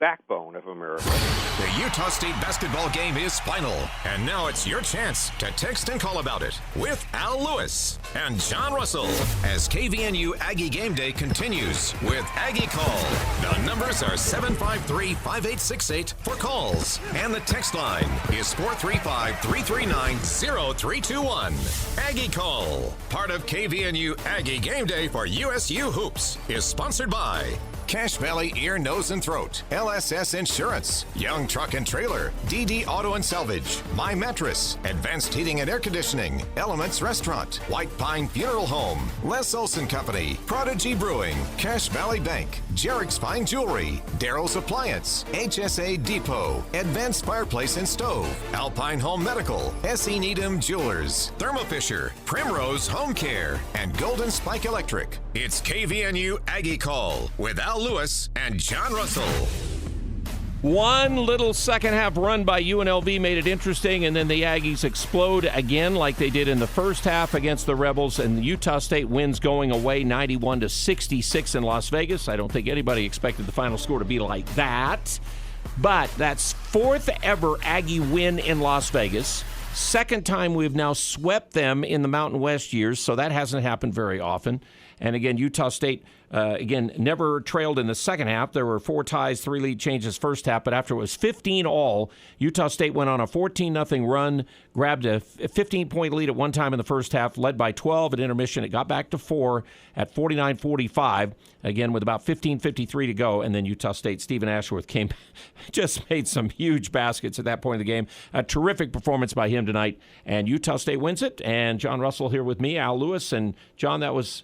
backbone of America. The Utah State basketball game is final, and now it's your chance to text and call about it with Al Lewis and John Russell as KVNU Aggie Game Day continues with Aggie Call. The numbers are 753-5868 for calls, and the text line is 435-339-0321. Aggie Call, part of KVNU Aggie Game Day for USU Hoops, is sponsored by Cache Valley Ear, Nose, and Throat, LSS Insurance, Young Truck and Trailer, DD Auto and Salvage, My Mattress, Advanced Heating and Air Conditioning, Elements Restaurant, White Pine Funeral Home, Les Olson Company, Prodigy Brewing, Cache Valley Bank, Jarek's Fine Jewelry, Darrow's Appliance, HSA Depot, Advanced Fireplace and Stove, Alpine Home Medical, S.E. Needham Jewelers, Thermo Fisher, Primrose Home Care, and Golden Spike Electric. It's KVNU Aggie Call with Al Lewis and John Russell. One little second-half run by UNLV made it interesting, and then the Aggies explode again like they did in the first half against the Rebels, and Utah State wins going away 91-66 in Las Vegas. I don't think anybody expected the final score to be like that, but that's fourth ever Aggie win in Las Vegas. Second time we've now swept them in the Mountain West years, so that hasn't happened very often. And again, Utah State, never trailed in the second half. There were 4 ties, 3 lead changes first half, but after it was 15 all, Utah State went on a 14-0 run, grabbed a 15-point lead at one time in the first half, led by 12 at intermission. It got back to 4 at 49-45, again with about 15:53 to go, and then Utah State, Stephen Ashworth just made some huge baskets at that point of the game. A terrific performance by him tonight, and Utah State wins it. And John Russell here with me, Al Lewis, and John, that was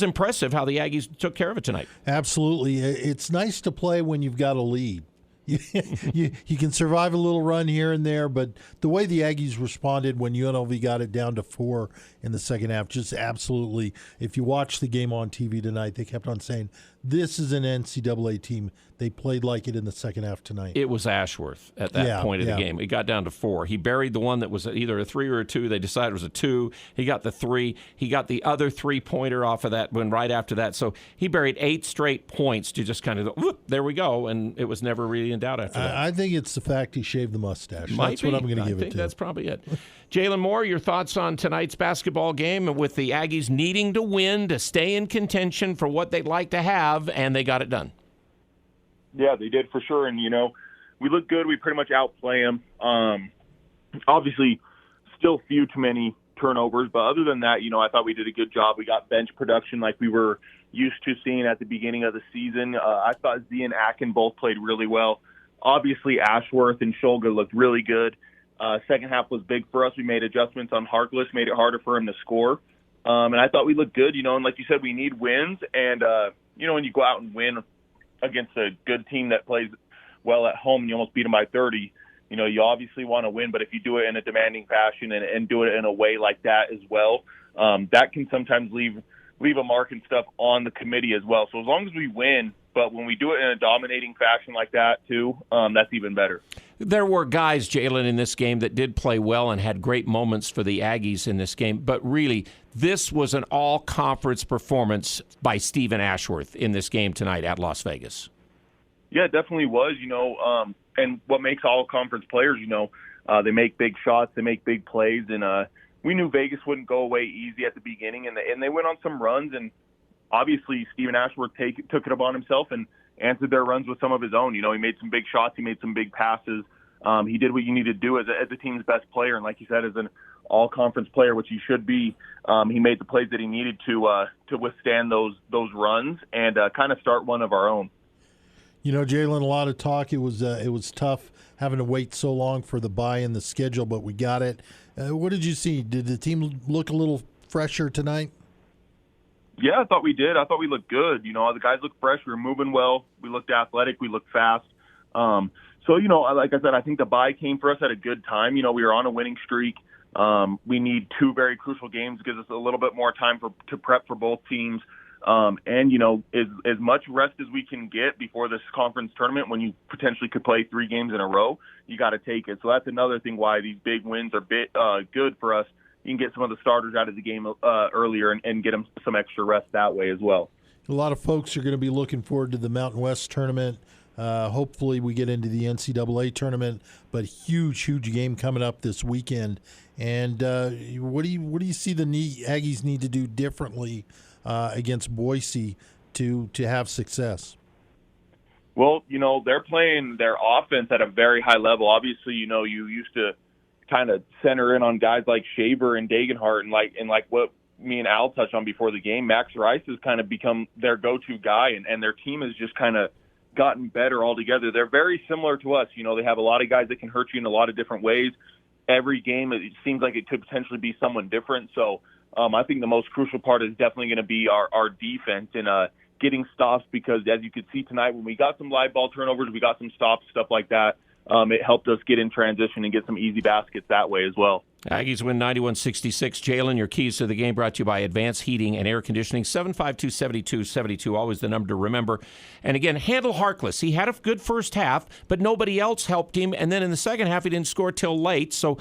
impressive how the Aggies took care of it tonight. Absolutely. It's nice to play when you've got a lead. You can survive a little run here and there, but the way the Aggies responded when UNLV got it down to 4 in the second half, just absolutely. If you watch the game on TV tonight, they kept on saying, this is an NCAA team. They played like it in the second half tonight. It was Ashworth at that point of the game. It got down to 4. He buried the one that was either a 3 or a 2. They decided it was a 2. He got the 3. He got the other 3-pointer off of that one right after that. So he buried 8 straight points to just kind of, whoop, there we go, and it was never really in doubt after that. I think it's the fact he shaved the mustache. That's what I'm going to give it to. I think that's probably it. Jalen Moore, your thoughts on tonight's basketball game with the Aggies needing to win to stay in contention for what they'd like to have, and they got it done. Yeah, they did for sure. And, we look good. We pretty much outplay them. Obviously, still few too many turnovers. But other than that, I thought we did a good job. We got bench production like we were used to seeing at the beginning of the season. I thought Z and Akin both played really well. Obviously, Ashworth and Shulga looked really good. Second half was big for us. We made adjustments on Harkless, made it harder for him to score. And I thought we looked good, and like you said, we need wins. And, when you go out and win against a good team that plays well at home and you almost beat them by 30, you obviously want to win. But if you do it in a demanding fashion and do it in a way like that as well, that can sometimes leave a mark and stuff on the committee as well. So as long as we win, but when we do it in a dominating fashion like that too, that's even better. There were guys, Jalen, in this game that did play well and had great moments for the Aggies in this game. But really, this was an all-conference performance by Stephen Ashworth in this game tonight at Las Vegas. Yeah, it definitely was, and what makes all-conference players, they make big shots, they make big plays. And we knew Vegas wouldn't go away easy at the beginning, and they went on some runs. And obviously, Stephen Ashworth took it upon himself and answered their runs with some of his own. He made some big shots. He made some big passes. He did what you need to do as a team's best player. And like you said, as an all-conference player, which he should be, he made the plays that he needed to withstand those runs and kind of start one of our own. Jalen, a lot of talk. It was tough having to wait so long for the bye in the schedule, but we got it. What did you see? Did the team look a little fresher tonight? Yeah, I thought we did. I thought we looked good. The guys looked fresh. We were moving well. We looked athletic. We looked fast. So, like I said, I think the bye came for us at a good time. We were on a winning streak. We need 2 very crucial games. It gives us a little bit more time to prep for both teams. And, as much rest as we can get before this conference tournament, when you potentially could play 3 games in a row, you got to take it. So that's another thing why these big wins are good for us. You can get some of the starters out of the game earlier and get them some extra rest that way as well. A lot of folks are going to be looking forward to the Mountain West tournament. Hopefully we get into the NCAA tournament, but huge game coming up this weekend. And what do you see the Aggies need to do differently against Boise to have success? Well, they're playing their offense at a very high level. Obviously, you used to kind of center in on guys like Shaver and Dagenhart, and like what me and Al touched on before the game, Max Rice has kind of become their go-to guy, and their team has just kind of gotten better altogether. They're very similar to us. They have a lot of guys that can hurt you in a lot of different ways. Every game, it seems like it could potentially be someone different. So I think the most crucial part is definitely going to be our defense and getting stops, because as you could see tonight, when we got some live ball turnovers, we got some stops, stuff like that. It helped us get in transition and get some easy baskets that way as well. Aggies win 91-66. Jalen, your keys to the game brought to you by Advanced Heating and Air Conditioning. 752-7272, always the number to remember. And again, Handle Harkless. He had a good first half, but nobody else helped him. And then in the second half, he didn't score till late. So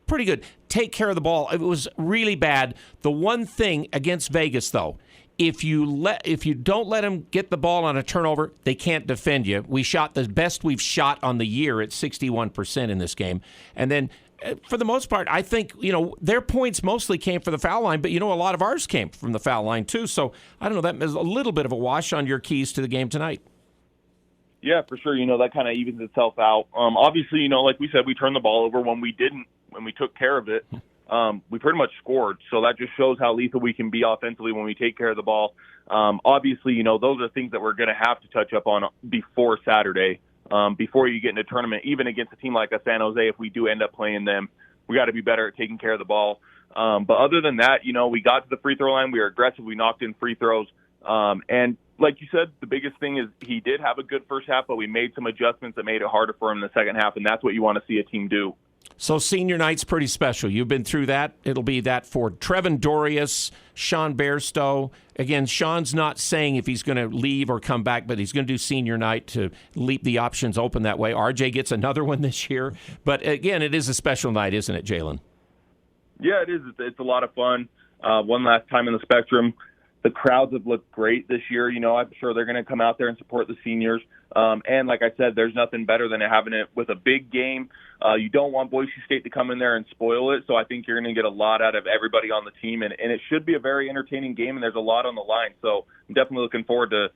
pretty good. Take care of the ball. It was really bad. The one thing against Vegas, though, if you don't let them get the ball on a turnover, they can't defend you. We shot the best we've shot on the year at 61% in this game. And then for the most part, I think, their points mostly came from the foul line, but, a lot of ours came from the foul line too. So I don't know, that is a little bit of a wash on your keys to the game tonight. Yeah, for sure. That kind of evens itself out. Obviously, like we said, we turned the ball over. When we took care of it, we pretty much scored. So that just shows how lethal we can be offensively when we take care of the ball. Obviously, those are things that we're going to have to touch up on before Saturday, before you get into a tournament. Even against a team like a San Jose, if we do end up playing them, we got to be better at taking care of the ball. But other than that, we got to the free throw line. We were aggressive. We knocked in free throws. And like you said, the biggest thing is he did have a good first half, but we made some adjustments that made it harder for him in the second half, and that's what you want to see a team do. So senior night's pretty special. You've been through that. It'll be that for Trevin Dorius, Sean Bairstow. Again, Sean's not saying if he's going to leave or come back, but he's going to do senior night to leave the options open that way. RJ gets another one this year. But again, it is a special night, isn't it, Jalen? Yeah, it is. It's a lot of fun. One last time in the Spectrum. The crowds have looked great this year. I'm sure they're going to come out there and support the seniors. And like I said, there's nothing better than having it with a big game. You don't want Boise State to come in there and spoil it. So I think you're going to get a lot out of everybody on the team. And it should be a very entertaining game, and there's a lot on the line. So I'm definitely looking forward to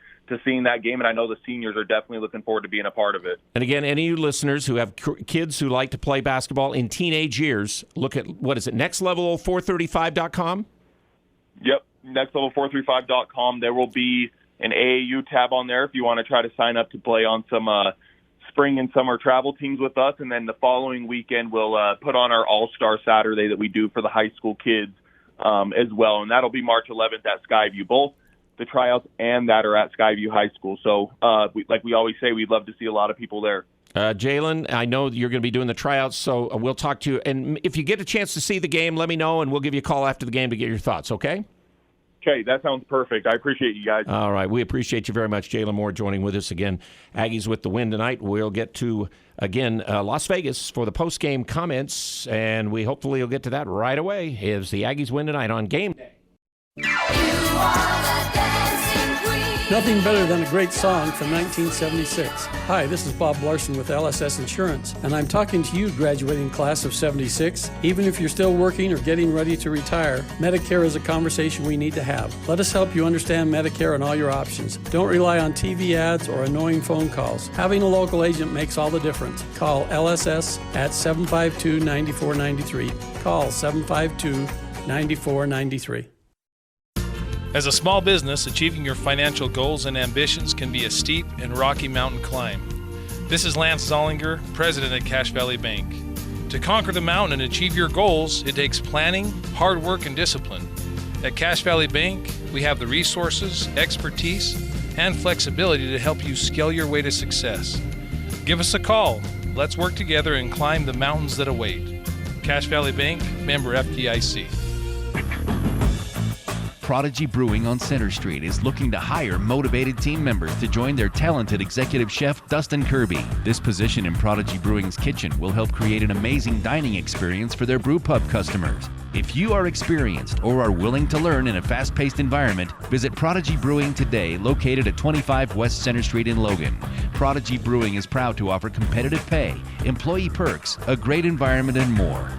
seeing that game. And I know the seniors are definitely looking forward to being a part of it. And again, any of you listeners who have kids who like to play basketball in teenage years, look at, nextlevel435.com? Yep. Nextlevel435.com. There will be an AAU tab on there if you want to try to sign up to play on some spring and summer travel teams with us. And then the following weekend, we'll put on our All-Star Saturday that we do for the high school kids as well. And that'll be March 11th at Skyview. Both the tryouts and that are at Skyview High School. So like we always say, we'd love to see a lot of people there. Jalen, I know you're going to be doing the tryouts, so we'll talk to you. And if you get a chance to see the game, let me know, and we'll give you a call after the game to get your thoughts, okay? Okay, that sounds perfect. I appreciate you guys. All right, we appreciate you very much. Jalen Moore joining with us again. Aggies with the win tonight. We'll get to, again, Las Vegas for the post-game comments, and we hopefully will get to that right away as the Aggies win tonight on game day. Nothing better than a great song from 1976. Hi, this is Bob Larson with LSS Insurance, and I'm talking to you, graduating class of 76. Even if you're still working or getting ready to retire, Medicare is a conversation we need to have. Let us help you understand Medicare and all your options. Don't rely on TV ads or annoying phone calls. Having a local agent makes all the difference. Call LSS at 752-9493. Call 752-9493. As a small business, achieving your financial goals and ambitions can be a steep and rocky mountain climb. This is Lance Zollinger, president at Cache Valley Bank. To conquer the mountain and achieve your goals, it takes planning, hard work, and discipline. At Cache Valley Bank, we have the resources, expertise, and flexibility to help you scale your way to success. Give us a call. Let's work together and climb the mountains that await. Cache Valley Bank, member FDIC. Prodigy Brewing on Center Street is looking to hire motivated team members to join their talented executive chef, Dustin Kirby. This position in Prodigy Brewing's kitchen will help create an amazing dining experience for their brew pub customers. If you are experienced or are willing to learn in a fast-paced environment, visit Prodigy Brewing today, located at 25 West Center Street in Logan. Prodigy Brewing is proud to offer competitive pay, employee perks, a great environment, and more.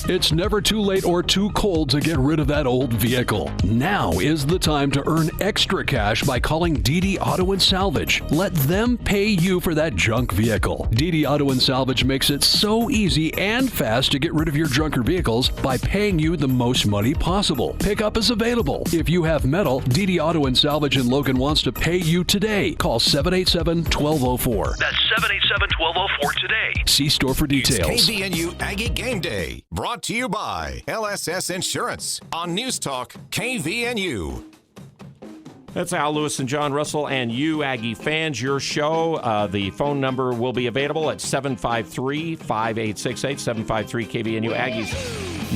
It's never too late or too cold to get rid of that old vehicle. Now is the time to earn extra cash by calling DD Auto and Salvage. Let them pay you for that junk vehicle. DD Auto and Salvage makes it so easy and fast to get rid of your junker vehicles by paying you the most money possible. Pickup is available. If you have metal, DD Auto and Salvage in Logan wants to pay you today. Call 787-1204. That's 787-1204 today. See store for details. It's KVNU Aggie Game Day. Brought to you by LSS Insurance on News Talk KVNU. That's Al Lewis and John Russell and you, Aggie fans, your show. The phone number will be available at 753-5868, 753-KVNU. Aggies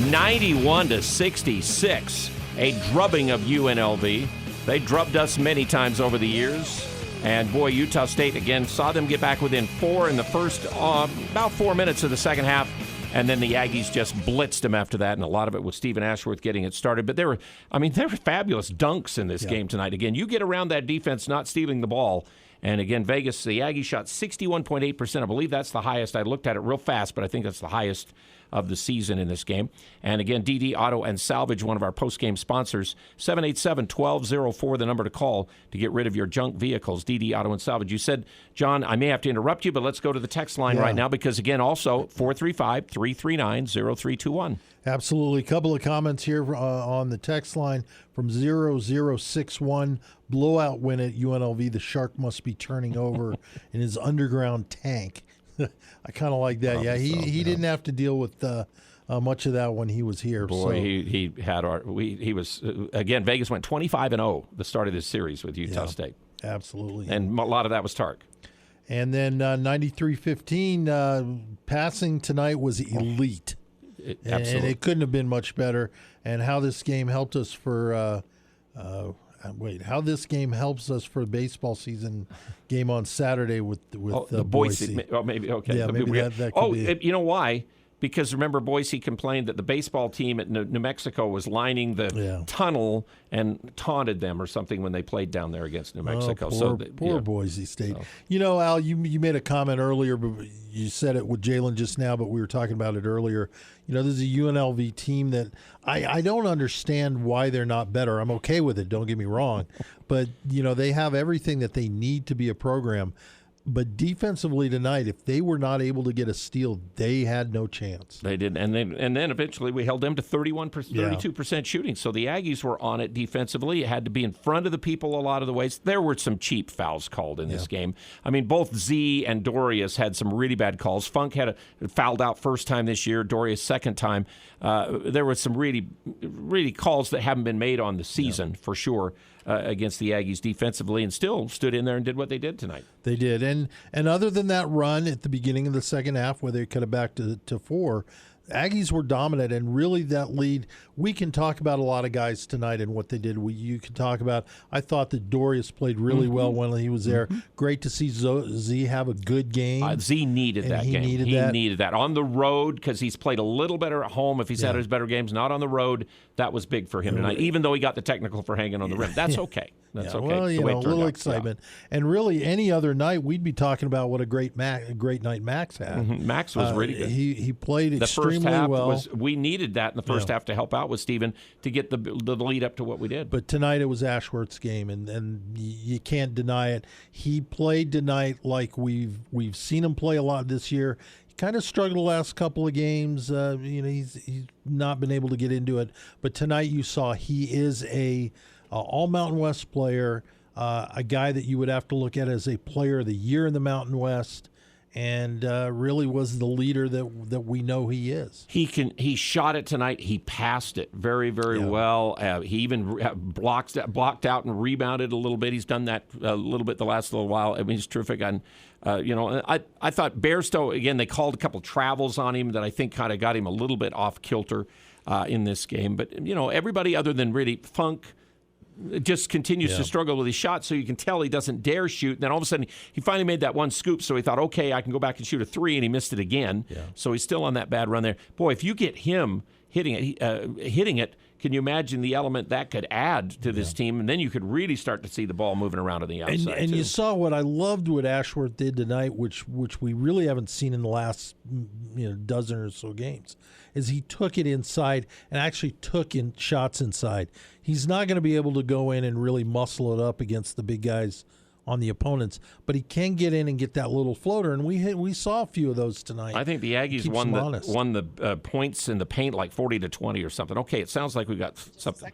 91-66, a drubbing of UNLV. They drubbed us many times over the years. And boy, Utah State, again, saw them get back within 4 in the first, about 4 minutes of the second half. And then the Aggies just blitzed them after that, and a lot of it was Stephen Ashworth getting it started. But there were fabulous dunks in this game tonight. Again, you get around that defense not stealing the ball. And again, Vegas, the Aggies shot 61.8%. I believe that's the highest. I looked at it real fast, but I think that's the highest of the season in this game. And again, DD Auto and Salvage, one of our post-game sponsors, 787-1204, the number to call to get rid of your junk vehicles, DD Auto and Salvage. You said, John, I may have to interrupt you, but let's go to the text line right now because, again, also 435-339-0321. Absolutely. A couple of comments here on the text line from 0061. Blowout win at UNLV. The Shark must be turning over in his underground tank. I kind of like that. He didn't have to deal with much of that when he was here. Boy, so. he had he was again. Vegas went 25-0 the start of this series with Utah State. Absolutely, and a lot of that was Tark. And then 93-15 passing tonight was elite. And it couldn't have been much better. And how this game helped us for how this game helps us for the baseball season game on Saturday with the Boise. Oh, maybe okay. Yeah, maybe that could be. You know why? Because remember, Boise complained that the baseball team at New Mexico was lining the tunnel and taunted them or something when they played down there against New Mexico. Poor Boise State. So. You know, Al, you made a comment earlier, but you said it with Jalen just now, but we were talking about it earlier. You know, this is a UNLV team that I don't understand why they're not better. I'm okay with it, don't get me wrong. But, you know, they have everything that they need to be a program. But defensively tonight, if they were not able to get a steal, they had no chance. They did, and then eventually we held them to 32% shooting. So the Aggies were on it defensively. It had to be in front of the people a lot of the ways. There were some cheap fouls called in this game. I mean, both Z and Dorius had some really bad calls. Funk had fouled out first time this year. Dorius second time. There were some really, really calls that haven't been made on the season for sure. Against the Aggies defensively, and still stood in there and did what they did tonight. They did. And other than that run at the beginning of the second half where they cut it back to 4, Aggies were dominant, and really that lead, we can talk about a lot of guys tonight and what they did. You can talk about, I thought that Dorius played really well when he was there. Great to see Z have a good game. Z needed that game. He needed that. On the road, because he's played a little better at home if he's had his better games, not on the road. That was big for him tonight, even though he got the technical for hanging on the rim. That's okay. That's okay. Well, you know, a little excitement. And really, any other night, we'd be talking about what a great night Max had. Max was really good. He played extremely well. We needed that in the first half to help out with Stephen to get the lead up to what we did. But tonight it was Ashworth's game, and you can't deny it. He played tonight like we've seen him play a lot this year. He kind of struggled the last couple of games. He's not been able to get into it. But tonight you saw he is a all Mountain West player, a guy that you would have to look at as a player of the year in the Mountain West. And really was the leader that we know he is. He shot it tonight. He passed it very, very well. He even blocked out and rebounded a little bit. He's done that a little bit the last little while. I mean, he's terrific. And I thought Bairstow, again, they called a couple travels on him that I think kind of got him a little bit off kilter in this game. But everybody other than really Funk, just continues to struggle with his shot, so you can tell he doesn't dare shoot. And then all of a sudden, he finally made that one scoop, so he thought, okay, I can go back and shoot a three, and he missed it again. Yeah. So he's still on that bad run there. Boy, if you get him hitting it, can you imagine the element that could add to this team? And then you could really start to see the ball moving around on the outside. And you saw what I loved what Ashworth did tonight, which we really haven't seen in the last dozen or so games, is he took it inside and actually took in shots inside. He's not going to be able to go in and really muscle it up against the big guys on the opponents, but he can get in and get that little floater, and we saw a few of those tonight. I think the Aggies won the points in the paint like 40-20 or something. Okay, it sounds like we got something.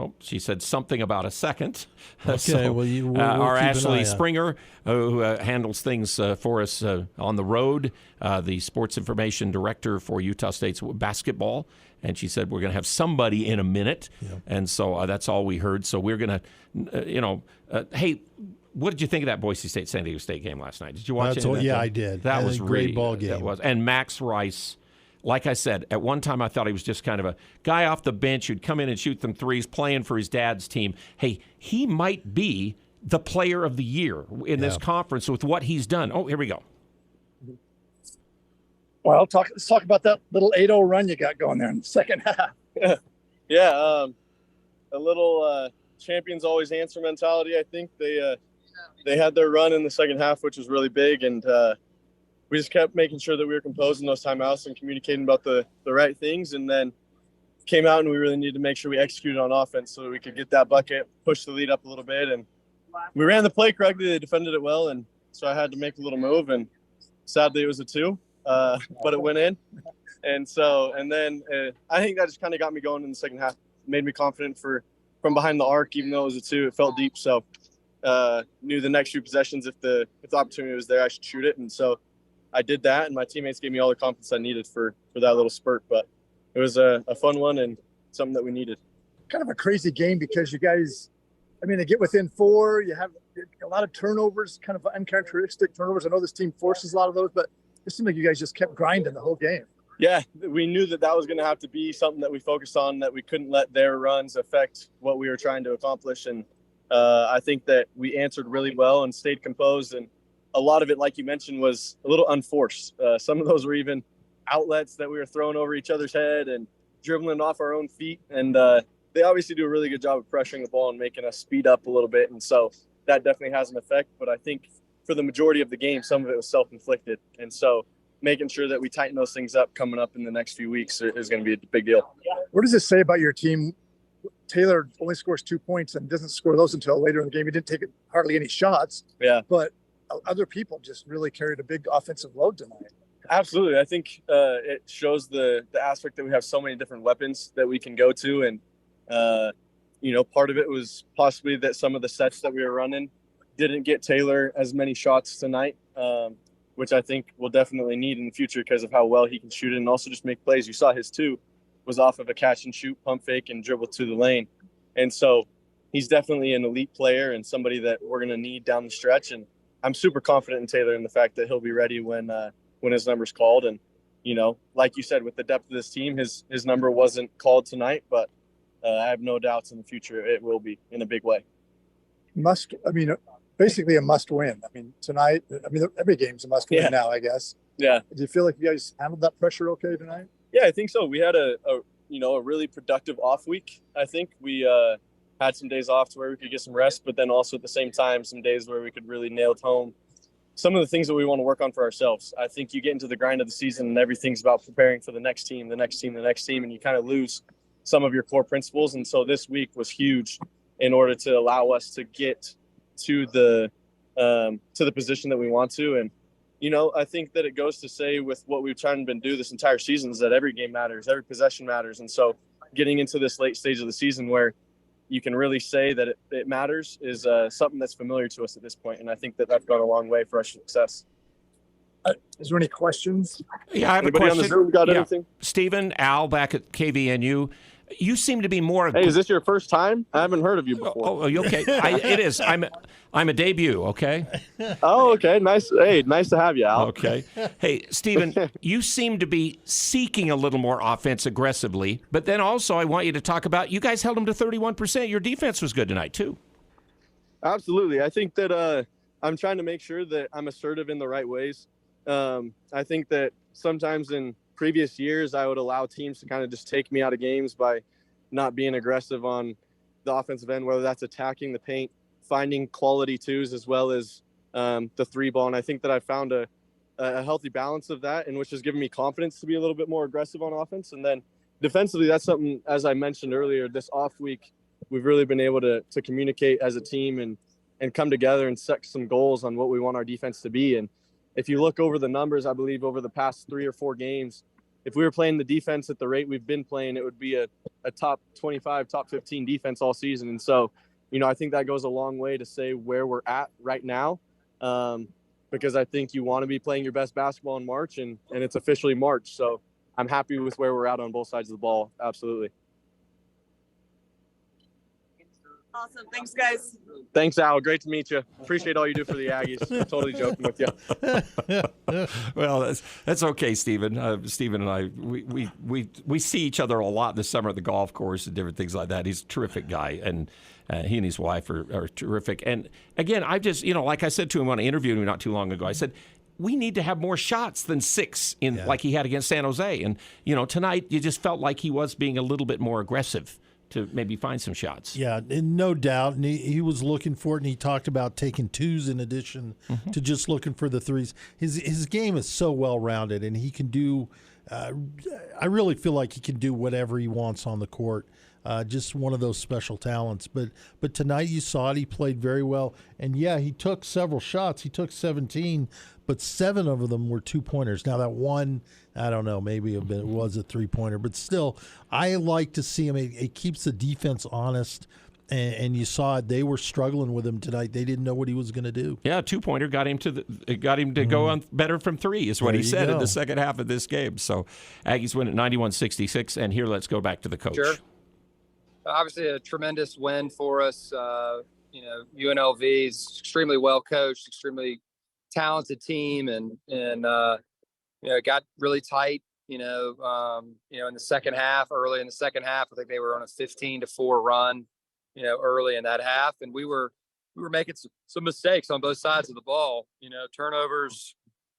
Oh, she said something about a second. Okay, we'll our keep Ashley Springer, who handles things for us on the road, the sports information director for Utah State's basketball, and she said we're going to have somebody in a minute, and so that's all we heard. So we're going to, hey, what did you think of that Boise State San Diego State game last night? Did you watch it? Yeah, I did. That was a really great ball game. That was, and Max Rice. Like I said, at one time I thought he was just kind of a guy off the bench who'd come in and shoot them threes, playing for his dad's team. Hey, he might be the player of the year in this conference with what he's done. Oh, here we go. Well, let's talk about that little 8-0 run you got going there in the second half. A little champions always answer mentality. I think they had their run in the second half, which was really big, and we just kept making sure that we were composed in those timeouts and communicating about the right things, and then came out and we really needed to make sure we executed on offense so that we could get that bucket, push the lead up a little bit, and we ran the play correctly. They defended it well, and so I had to make a little move, and sadly it was a 2, but it went in. And then I think that just kind of got me going in the second half, made me confident from behind the arc. Even though it was a 2, it felt deep, so knew the next few possessions, if the opportunity was there, I should shoot it, and so I did that, and my teammates gave me all the confidence I needed for that little spurt. But it was a fun one and something that we needed. Kind of a crazy game because you guys, they get within 4. You have a lot of turnovers, kind of uncharacteristic turnovers. I know this team forces a lot of those, but it seemed like you guys just kept grinding the whole game. Yeah, we knew that was going to have to be something that we focused on, that we couldn't let their runs affect what we were trying to accomplish. And I think that we answered really well and stayed composed, and a lot of it, like you mentioned, was a little unforced. Some of those were even outlets that we were throwing over each other's head and dribbling off our own feet. And they obviously do a really good job of pressuring the ball and making us speed up a little bit. And so that definitely has an effect. But I think for the majority of the game, some of it was self-inflicted. And so making sure that we tighten those things up coming up in the next few weeks is going to be a big deal. What does this say about your team? Taylor only scores 2 points and doesn't score those until later in the game. He didn't take hardly any shots. Yeah. But other people just really carried a big offensive load tonight. Absolutely. I think it shows the aspect that we have so many different weapons that we can go to. And, part of it was possibly that some of the sets that we were running didn't get Taylor as many shots tonight, which I think we'll definitely need in the future because of how well he can shoot it and also just make plays. You saw his 2 was off of a catch and shoot, pump fake, and dribble to the lane. And so he's definitely an elite player and somebody that we're going to need down the stretch. And I'm super confident in Taylor and the fact that he'll be ready when his number's called. And, like you said, with the depth of this team, his number wasn't called tonight, but I have no doubts in the future it will be in a big way. Basically a must win. Tonight, every game's a must win now, I guess. Yeah. Do you feel like you guys handled that pressure okay tonight? Yeah, I think so. We had a really productive off week. I think we had some days off to where we could get some rest, but then also at the same time, some days where we could really nail home some of the things that we want to work on for ourselves. I think you get into the grind of the season and everything's about preparing for the next team, and you kind of lose some of your core principles. And so this week was huge in order to allow us to get to the position that we want to. And, I think that it goes to say with what we've tried to do this entire season is that every game matters, every possession matters. And so getting into this late stage of the season where you can really say that it matters is something that's familiar to us at this point. And I think that that's gone a long way for our success. Is there any questions? Yeah, I have Anybody a on question. the Zoom got anything? Stephen, Al back at KVNU. You seem to be more. Hey, is this your first time? I haven't heard of you before. Oh, okay. It is. I'm a debut. Okay. Oh, okay. Nice. Hey, nice to have you, Al. Okay. Hey, Stephen, you seem to be seeking a little more offense aggressively, but then also I want you to talk about you guys held them to 31%. Your defense was good tonight too. Absolutely. I think that I'm trying to make sure that I'm assertive in the right ways. I think that sometimes in previous years, I would allow teams to kind of just take me out of games by not being aggressive on the offensive end, whether that's attacking the paint, finding quality twos, as well as the three ball. And I think that I found a healthy balance of that, and which has given me confidence to be a little bit more aggressive on offense. And then defensively, that's something, as I mentioned earlier, this off week, we've really been able to communicate as a team and come together and set some goals on what we want our defense to be. And if you look over the numbers, I believe over the past 3 or 4 games, if we were playing the defense at the rate we've been playing, it would be a top 25, top 15 defense all season. And so, I think that goes a long way to say where we're at right now, because I think you want to be playing your best basketball in March, and it's officially March. So I'm happy with where we're at on both sides of the ball. Absolutely. Awesome. Thanks, guys. Thanks, Al. Great to meet you. Appreciate all you do for the Aggies. I'm totally joking with you. Well, that's okay, Stephen. Stephen and I, we see each other a lot this summer at the golf course and different things like that. He's a terrific guy, and he and his wife are terrific. And again, I just, like I said to him when I interviewed him not too long ago, I said, we need to have more shots than 6 like he had against San Jose. And, tonight you just felt like he was being a little bit more aggressive to maybe find some shots. Yeah, and no doubt. And he was looking for it, and he talked about taking twos in addition to just looking for the threes. His game is so well-rounded, and he can do I really feel like he can do whatever he wants on the court. Just one of those special talents. But tonight you saw it. He played very well. And, yeah, he took several shots. He took 17, but 7 of them were two-pointers. Now, that one, I don't know, maybe it was a three-pointer. But still, I like to see him. It keeps the defense honest. And you saw it. They were struggling with him tonight. They didn't know what he was going to do. Yeah, a two-pointer got him to go on better from 3 is what There he you said in go. the second half of this game. So Aggies win at 91-66. And here, let's go back to the coach. Sure. Obviously, a tremendous win for us. UNLV is extremely well coached, extremely talented team, and it got really tight. In the second half, early in the second half, I think they were on a 15-4 run. Early in that half, and we were making some mistakes on both sides of the ball. Turnovers,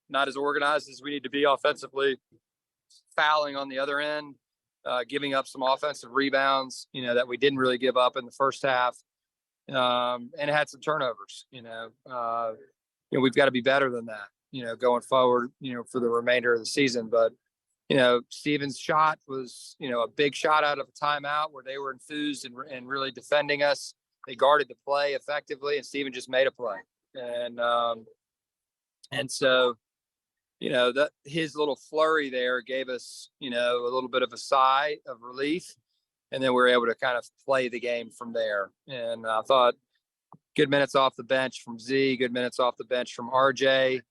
not as organized as we need to be offensively, fouling on the other end. Giving up some offensive rebounds, that we didn't really give up in the first half, and it had some turnovers. We've got to be better than that, going forward, for the remainder of the season. But Steven's shot was, a big shot out of a timeout where they were enthused and really defending us. They guarded the play effectively, and Steven just made a play, and so. That his little flurry there gave us, a little bit of a sigh of relief. And then we were able to kind of play the game from there. And I thought good minutes off the bench from Z, good minutes off the bench from RJ,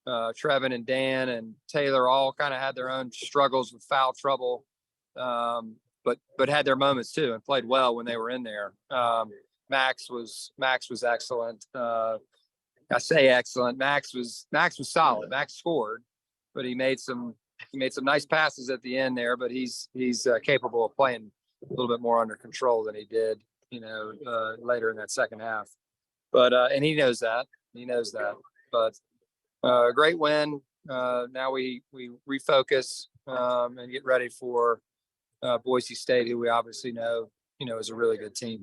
Trevin and Dan and Taylor all kind of had their own struggles with foul trouble, but had their moments too and played well when they were in there. Max was excellent. I say excellent. Max was solid. Max scored, but he made some nice passes at the end there. But he's capable of playing a little bit more under control than he did, later in that second half. But and he knows that. But great win. Now we refocus and get ready for Boise State, who we obviously know is a really good team.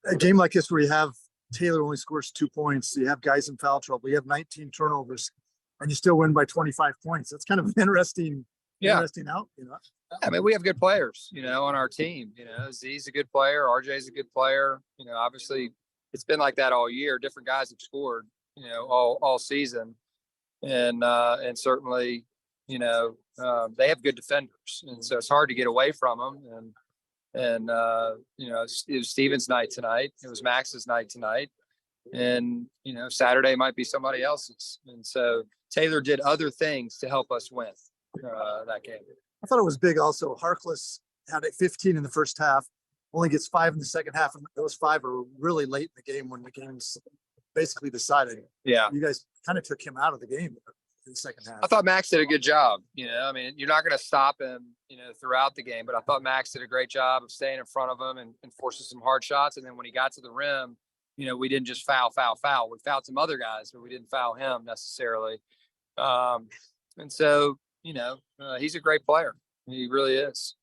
A game like this where you have Taylor only scores 2 points. You have guys in foul trouble. You have 19 turnovers, and you still win by 25 points. That's kind of interesting. Interesting out. I mean, we have good players, on our team. Z's a good player. RJ's a good player. Obviously, it's been like that all year. Different guys have scored, all season, and certainly, they have good defenders, and so it's hard to get away from them. And it was Steven's night tonight. It was Max's night tonight. And, Saturday might be somebody else's. And so Taylor did other things to help us win that game. I thought it was big also. Harkless had 15 in the first half, only gets 5 in the second half, and those 5 are really late in the game when the game's basically decided. Yeah. You guys kind of took him out of the game in the second half. I thought Max did a good job. I mean, you're not going to stop him, throughout the game, but I thought Max did a great job of staying in front of him and forcing some hard shots. And then when he got to the rim, we didn't just foul. We fouled some other guys, but we didn't foul him necessarily. And so, he's a great player. He really is.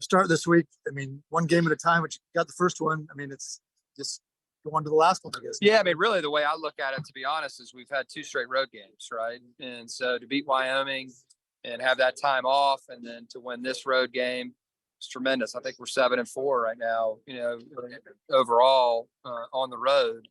Start this week. I mean, one game at a time, which you got the first one. I mean, it's just go on to the last one, I guess. Yeah, I mean, really the way I look at it, to be honest, is we've had 2 straight road games, right? And so to beat Wyoming and have that time off and then to win this road game, it's tremendous. I think we're 7-4 right now, overall on the road,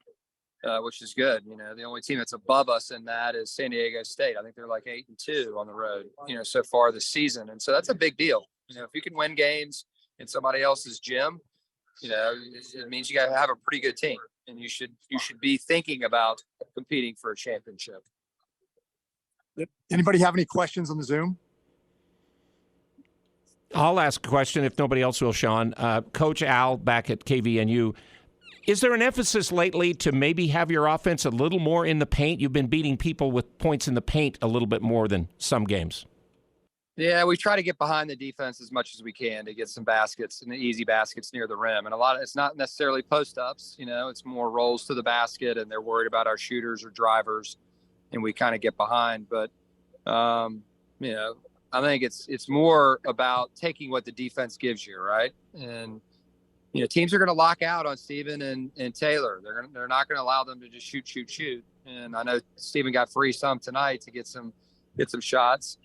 which is good. The only team that's above us in that is San Diego State. I think they're like 8-2 on the road, so far this season. And so that's a big deal. If you can win games in somebody else's gym, it means you got to have a pretty good team, and you should be thinking about competing for a championship. Anybody have any questions on the Zoom? I'll ask a question if nobody else will, Sean. Coach Al back at KVNU, is there an emphasis lately to maybe have your offense a little more in the paint? You've been beating people with points in the paint a little bit more than some games. Yeah, we try to get behind the defense as much as we can to get some baskets and the easy baskets near the rim. And it's not necessarily post-ups, it's more rolls to the basket, and they're worried about our shooters or drivers, and we kind of get behind. But, I think it's more about taking what the defense gives you, right? And, teams are going to lock out on Steven and Taylor. They're not going to allow them to just shoot. And I know Steven got free some tonight to get some shots.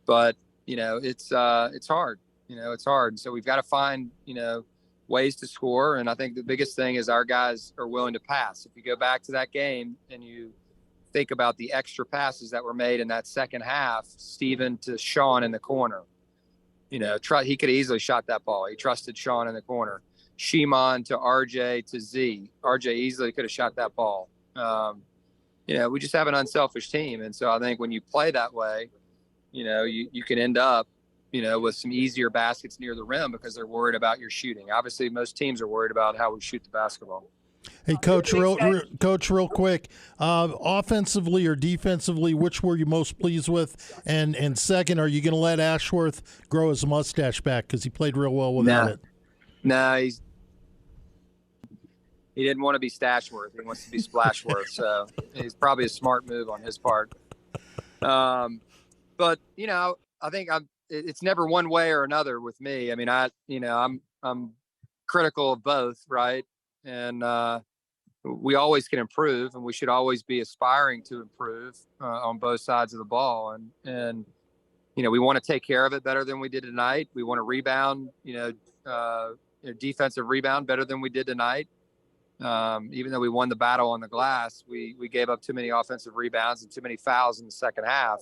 But, it's hard, it's hard. And so we've got to find, ways to score. And I think the biggest thing is our guys are willing to pass. If you go back to that game and you think about the extra passes that were made in that second half, Steven to Sean in the corner, he could have easily shot that ball. He trusted Sean in the corner. Shimon to RJ to Z. RJ easily could have shot that ball. We just have an unselfish team. And so I think when you play that way, you can end up, with some easier baskets near the rim because they're worried about your shooting. Obviously, most teams are worried about how we shoot the basketball. Hey, Coach, real quick, offensively or defensively, which were you most pleased with? And second, are you going to let Ashworth grow his mustache back because he played real well without it? No, he didn't want to be Stashworth. He wants to be Splashworth. So it's probably a smart move on his part. But I think it's never one way or another with me. I mean, I'm critical of both, right? And we always can improve, and we should always be aspiring to improve on both sides of the ball. And we want to take care of it better than we did tonight. We want to rebound, defensive rebound better than we did tonight. Even though we won the battle on the glass, we gave up too many offensive rebounds and too many fouls in the second half.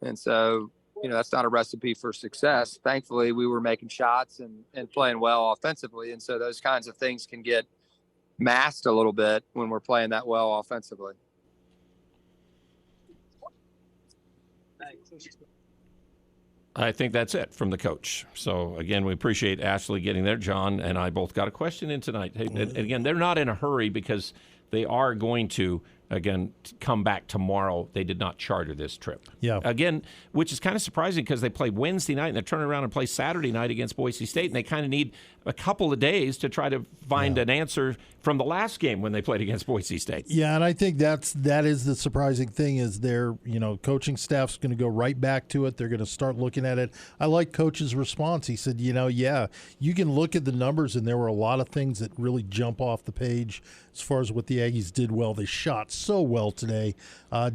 And so, that's not a recipe for success. Thankfully, we were making shots and playing well offensively. And so those kinds of things can get masked a little bit when we're playing that well offensively. I think that's it from the coach. So, again, we appreciate Ashley getting there. John and I both got a question in tonight. Hey, and again, they're not in a hurry because they are going to, again, come back tomorrow. They did not charter this trip. Yeah. Again, which is kind of surprising because they play Wednesday night and they're turning around and play Saturday night against Boise State, and they kind of need a couple of days to try to find an answer from the last game when they played against Boise State. Yeah, and I think that is the surprising thing is their coaching staff's going to go right back to it. They're going to start looking at it. I like Coach's response. He said, you can look at the numbers, and there were a lot of things that really jump off the page as far as what the Aggies did well. They shot so well today,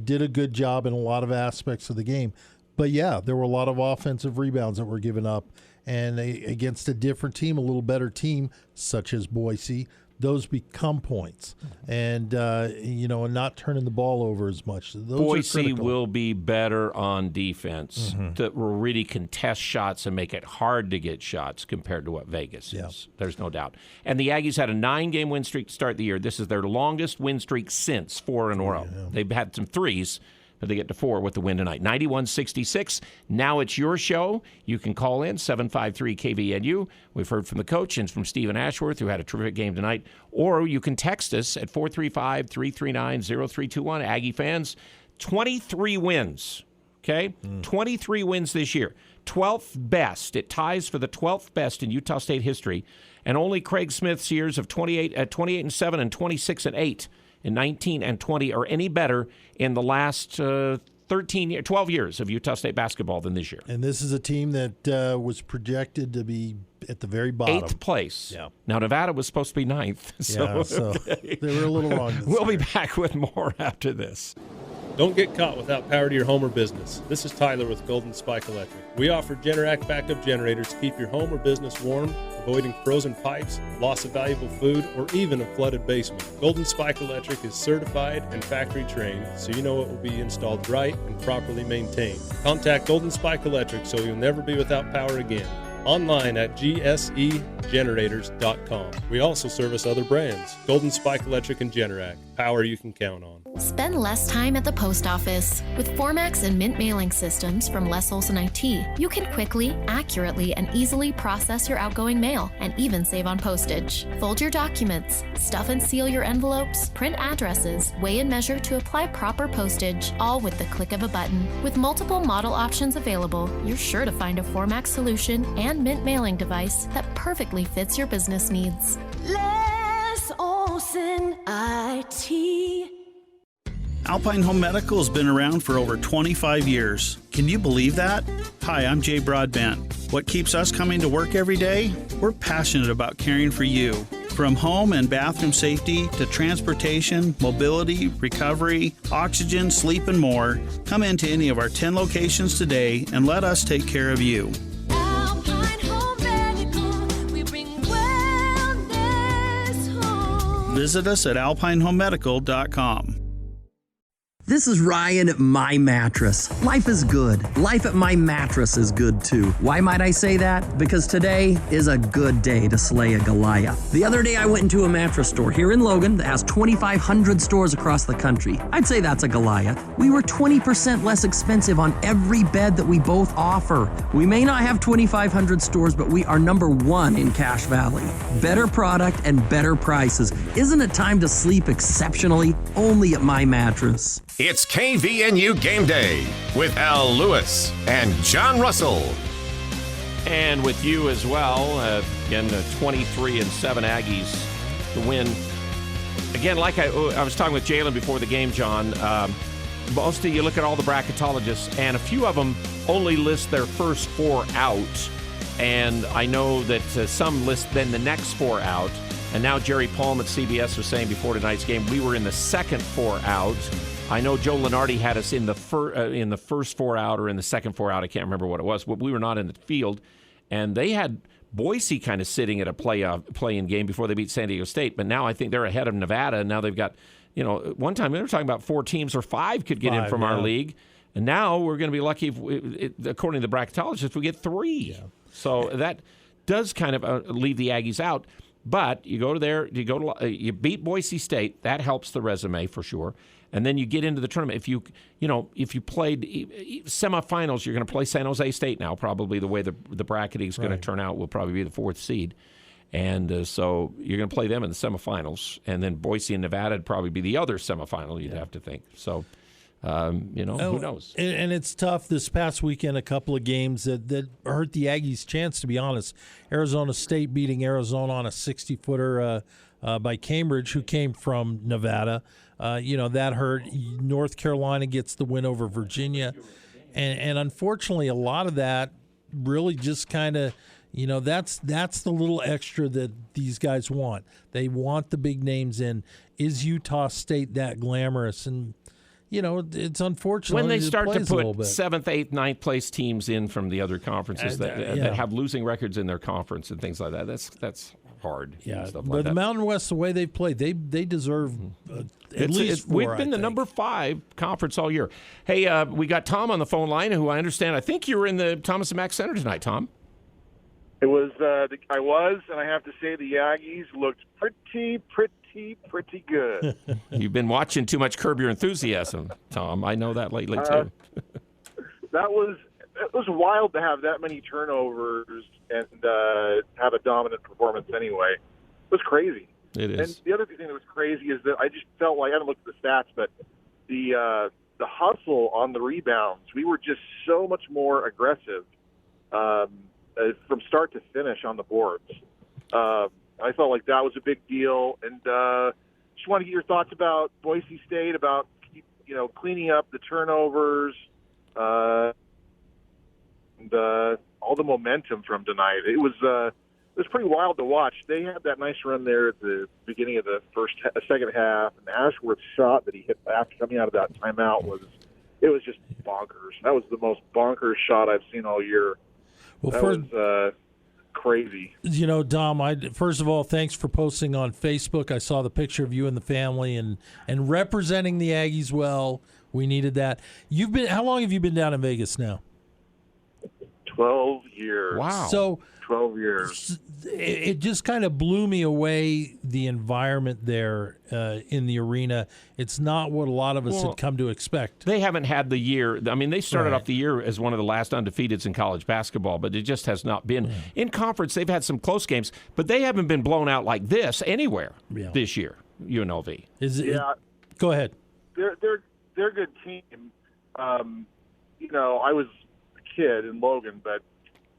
did a good job in a lot of aspects of the game. But, yeah, there were a lot of offensive rebounds that were given up. And against a different team, a little better team, such as Boise, those become points. And, and not turning the ball over as much. Those Boise will be better on defense that will really contest shots and make it hard to get shots compared to what Vegas is. There's no doubt. And the Aggies had a 9-game win streak to start the year. This is their longest win streak since 4 in a row. They've had some threes, but they get to 4 with the win tonight. 91-66. Now it's your show. You can call in 753-KVNU. We've heard from the coach and from Stephen Ashworth, who had a terrific game tonight. Or you can text us at 435-339-0321. Aggie fans, 23 wins. Okay? 23 wins this year. 12th best. It ties for the 12th best in Utah State history. And only Craig Smith's years of 28-7 and 26-8 in 19 and 20 are any better in the last 12 years of Utah State basketball than this year. And this is a team that was projected to be at the very bottom. 8th place. Yeah. Now, Nevada was supposed to be 9th. So they were a little wrong. We'll be back with more after this. Don't get caught without power to your home or business. This is Tyler with Golden Spike Electric. We offer Generac backup generators to keep your home or business warm, avoiding frozen pipes, loss of valuable food, or even a flooded basement. Golden Spike Electric is certified and factory trained, so you know it will be installed right and properly maintained. Contact Golden Spike Electric so you'll never be without power again. Online at gsegenerators.com. We also service other brands, Golden Spike Electric and Generac, power you can count on. Spend less time at the post office. With Formax and Mint mailing systems from Les Olson IT, you can quickly, accurately, and easily process your outgoing mail and even save on postage. Fold your documents, stuff and seal your envelopes, print addresses, weigh and measure to apply proper postage, all with the click of a button. With multiple model options available, you're sure to find a Formax solution and Mint mailing device that perfectly fits your business needs. Les Olson IT. Alpine Home Medical has been around for over 25 years. Can you believe that? Hi, I'm Jay Broadbent. What keeps us coming to work every day? We're passionate about caring for you. From home and bathroom safety to transportation, mobility, recovery, oxygen, sleep, and more, come into any of our 10 locations today and let us take care of you. Alpine Home Medical, we bring wellness home. Visit us at alpinehomemedical.com. This is Ryan at My Mattress. Life is good. Life at My Mattress is good too. Why might I say that? Because today is a good day to slay a Goliath. The other day I went into a mattress store here in Logan that has 2,500 stores across the country. I'd say that's a Goliath. We were 20% less expensive on every bed that we both offer. We may not have 2,500 stores, but we are number 1 in Cache Valley. Better product and better prices. Isn't it time to sleep exceptionally? Only at My Mattress. It's KVNU Game Day with Al Lewis and John Russell. And with you as well. Again, 23-7 Aggies to win. Again, like I was talking with Jalen before the game, John, most of you look at all the bracketologists, and a few of them only list their first 4 out. And I know that some list then the next 4 out. And now Jerry Palm at CBS was saying before tonight's game, we were in the second 4 out. I know Joe Lenardi had us in the first 4 out or in the second 4 out. I can't remember what it was, but we were not in the field. And they had Boise kind of sitting at a play-in game before they beat San Diego State. But now I think they're ahead of Nevada, and now they've got, one time they were talking about 4 teams or 5 could get in from our league. And now we're going to be lucky, according to the bracketologists, if we get 3. Yeah. So that does kind of leave the Aggies out. But you go to there, you beat Boise State. That helps the resume for sure. And then you get into the tournament. If you played semifinals, you're going to play San Jose State now. Probably the way the bracketing is going to turn out will probably be the 4th seed. And so you're going to play them in the semifinals. And then Boise and Nevada would probably be the other semifinal, you'd have to think. So, who knows? And it's tough. This past weekend, a couple of games that hurt the Aggies' chance, to be honest. Arizona State beating Arizona on a 60-footer by Cambridge, who came from Nevada. That hurt. North Carolina gets the win over Virginia. And unfortunately, a lot of that really just kind of, that's the little extra that these guys want. They want the big names in. Is Utah State that glamorous? And, it's unfortunate. When they start to put 7th, 8th, 9th place teams in from the other conferences that have losing records in their conference and things like that, that's hard. Yeah, stuff but like the that. Mountain West, the way they play, they deserve at least 4. We've been the number 5 conference all year. Hey, we got Tom on the phone line, who I understand. I think you were in the Thomas and Mack Center tonight, Tom. It was. And I have to say the Aggies looked pretty good. You've been watching too much Curb Your Enthusiasm, Tom. I know that lately too. It was wild to have that many turnovers and have a dominant performance anyway. It was crazy. It is. And the other thing that was crazy is that I just felt like, I haven't looked at the stats, but the hustle on the rebounds, we were just so much more aggressive from start to finish on the boards. I felt like that was a big deal. And just want to get your thoughts about Boise State, about cleaning up the turnovers, and all the momentum from tonight. It was pretty wild to watch. They had that nice run there at the beginning of the second half, and Ashworth's shot that he hit after coming out of that timeout was just bonkers. That was the most bonkers shot I've seen all year. Well, that was crazy. Dom, first of all, thanks for posting on Facebook. I saw the picture of you and the family and representing the Aggies well. We needed that. How long have you been down in Vegas now? 12 years. Wow. So 12 years. It just kind of blew me away, the environment there in the arena. It's not what a lot of us had come to expect. They haven't had the year. I mean, they started off the year as one of the last undefeateds in college basketball, but it just has not been. In conference, they've had some close games, but they haven't been blown out like this anywhere this year, UNLV. Go ahead. They're a good team. I was a kid in Logan, but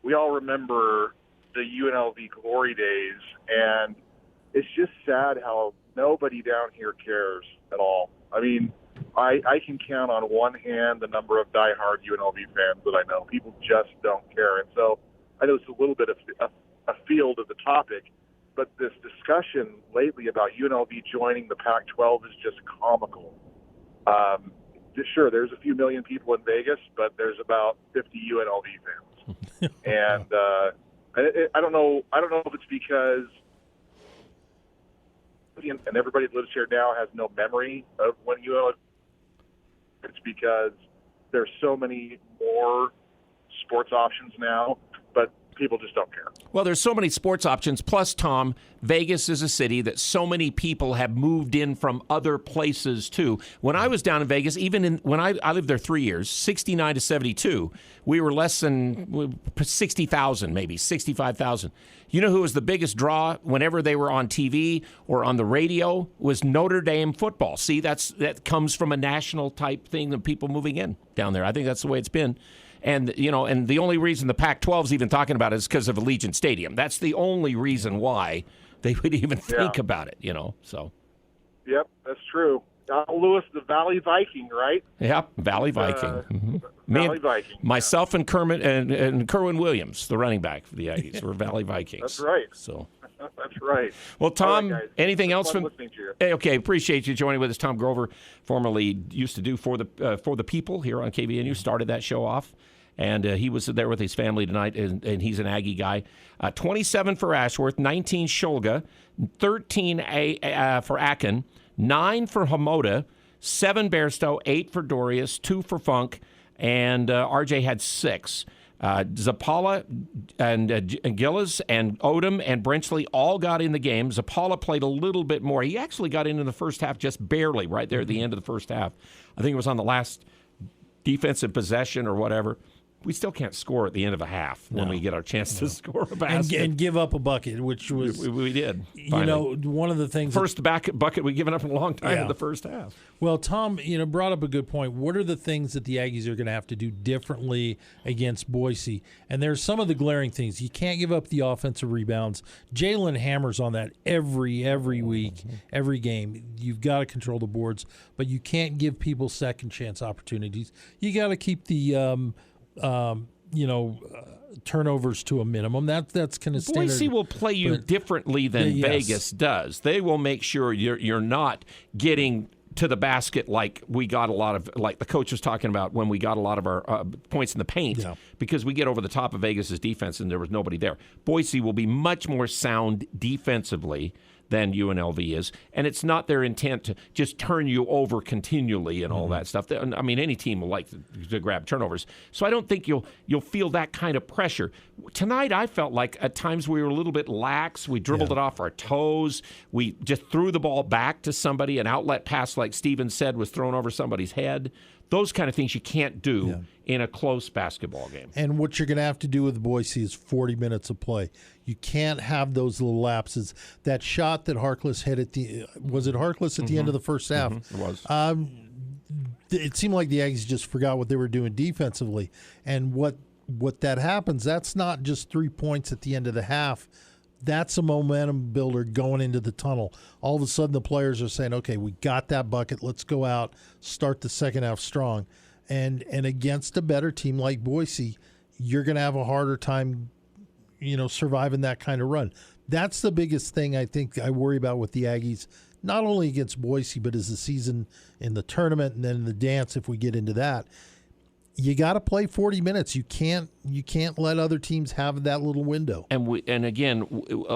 we all remember the UNLV glory days, and it's just sad how nobody down here cares at all. I mean, I can count on one hand the number of diehard UNLV fans that I know. People just don't care. And so I know it's a little bit of a field of the topic, but this discussion lately about UNLV joining the Pac-12 is just comical. Sure, there's a few million people in Vegas, but there's about 50 UNLV fans. And I don't know if it's because and everybody that lives here now has no memory of when UNLV. It's because there's so many more sports options now, but people just don't care. Well, there's so many sports options. Plus, Tom, Vegas is a city that so many people have moved in from other places, too. When I was down in Vegas, when I lived there 3 years, 69 to 72, we were less than 60,000, maybe 65,000. You know who was the biggest draw whenever they were on TV or on the radio? Was Notre Dame football. See, that comes from a national type thing of people moving in down there. I think that's the way it's been. And, and the only reason the Pac-12 is even talking about it is because of Allegiant Stadium. That's the only reason why they would even think about it, so. Yep, that's true. Lewis, the Valley Viking, right? Yep, Valley Viking. Valley Viking. Myself and Kermit and Kerwin Williams, the running back for the Aggies, were Valley Vikings. That's right. So. That's right. Well, Tom, right, anything else from? Listening to you. Hey, okay, appreciate you joining with us. Tom Grover, formerly used to do For the People here on KVNU, started that show off. And he was there with his family tonight, and he's an Aggie guy. 27 for Ashworth, 19 Shulga, 13 for Akin, 9 for Hamoda, 7 Bairstow, 8 for Dorius, 2 for Funk, and RJ had 6. Zapala and Gillis and Odom and Brenchley all got in the game. Zapala played a little bit more. He actually got into the first half just barely right there at the end of the first half. I think it was on the last defensive possession or whatever. We still can't score at the end of a half when we get our chance to score a basket. And give up a bucket, which was... We did, finally. One of the things... First bucket we've given up in a long time in the first half. Well, Tom, brought up a good point. What are the things that the Aggies are going to have to do differently against Boise? And there's some of the glaring things. You can't give up the offensive rebounds. Jalen hammers on that every week, every game. You've got to control the boards, but you can't give people second chance opportunities. You got to keep the... turnovers to a minimum. That's kind of standard. Boise will play you differently than Vegas does. They will make sure you're not getting to the basket like we got a lot of, like the coach was talking about when we got a lot of our points in the paint because we get over the top of Vegas's defense and there was nobody there. Boise will be much more sound defensively than UNLV is, and it's not their intent to just turn you over continually and all that stuff. I mean, any team will like to grab turnovers, so I don't think you'll feel that kind of pressure. Tonight, I felt like at times we were a little bit lax. We dribbled it off our toes. We just threw the ball back to somebody. An outlet pass, like Steven said, was thrown over somebody's head. Those kind of things you can't do in a close basketball game. And what you're going to have to do with Boise is 40 minutes of play. You can't have those little lapses. That shot that Harkless hit at the – was it Harkless at the end of the first half? It was. It seemed like the Aggies just forgot what they were doing defensively. And what that happens, that's not just 3 points at the end of the half. That's a momentum builder going into the tunnel. All of a sudden, the players are saying, okay, we got that bucket. Let's go out, start the second half strong. And against a better team like Boise, you're going to have a harder time, surviving that kind of run. That's the biggest thing I think I worry about with the Aggies, not only against Boise, but as the season in the tournament and then in the dance, if we get into that. You got to play 40 minutes. You can't let other teams have that little window. And again,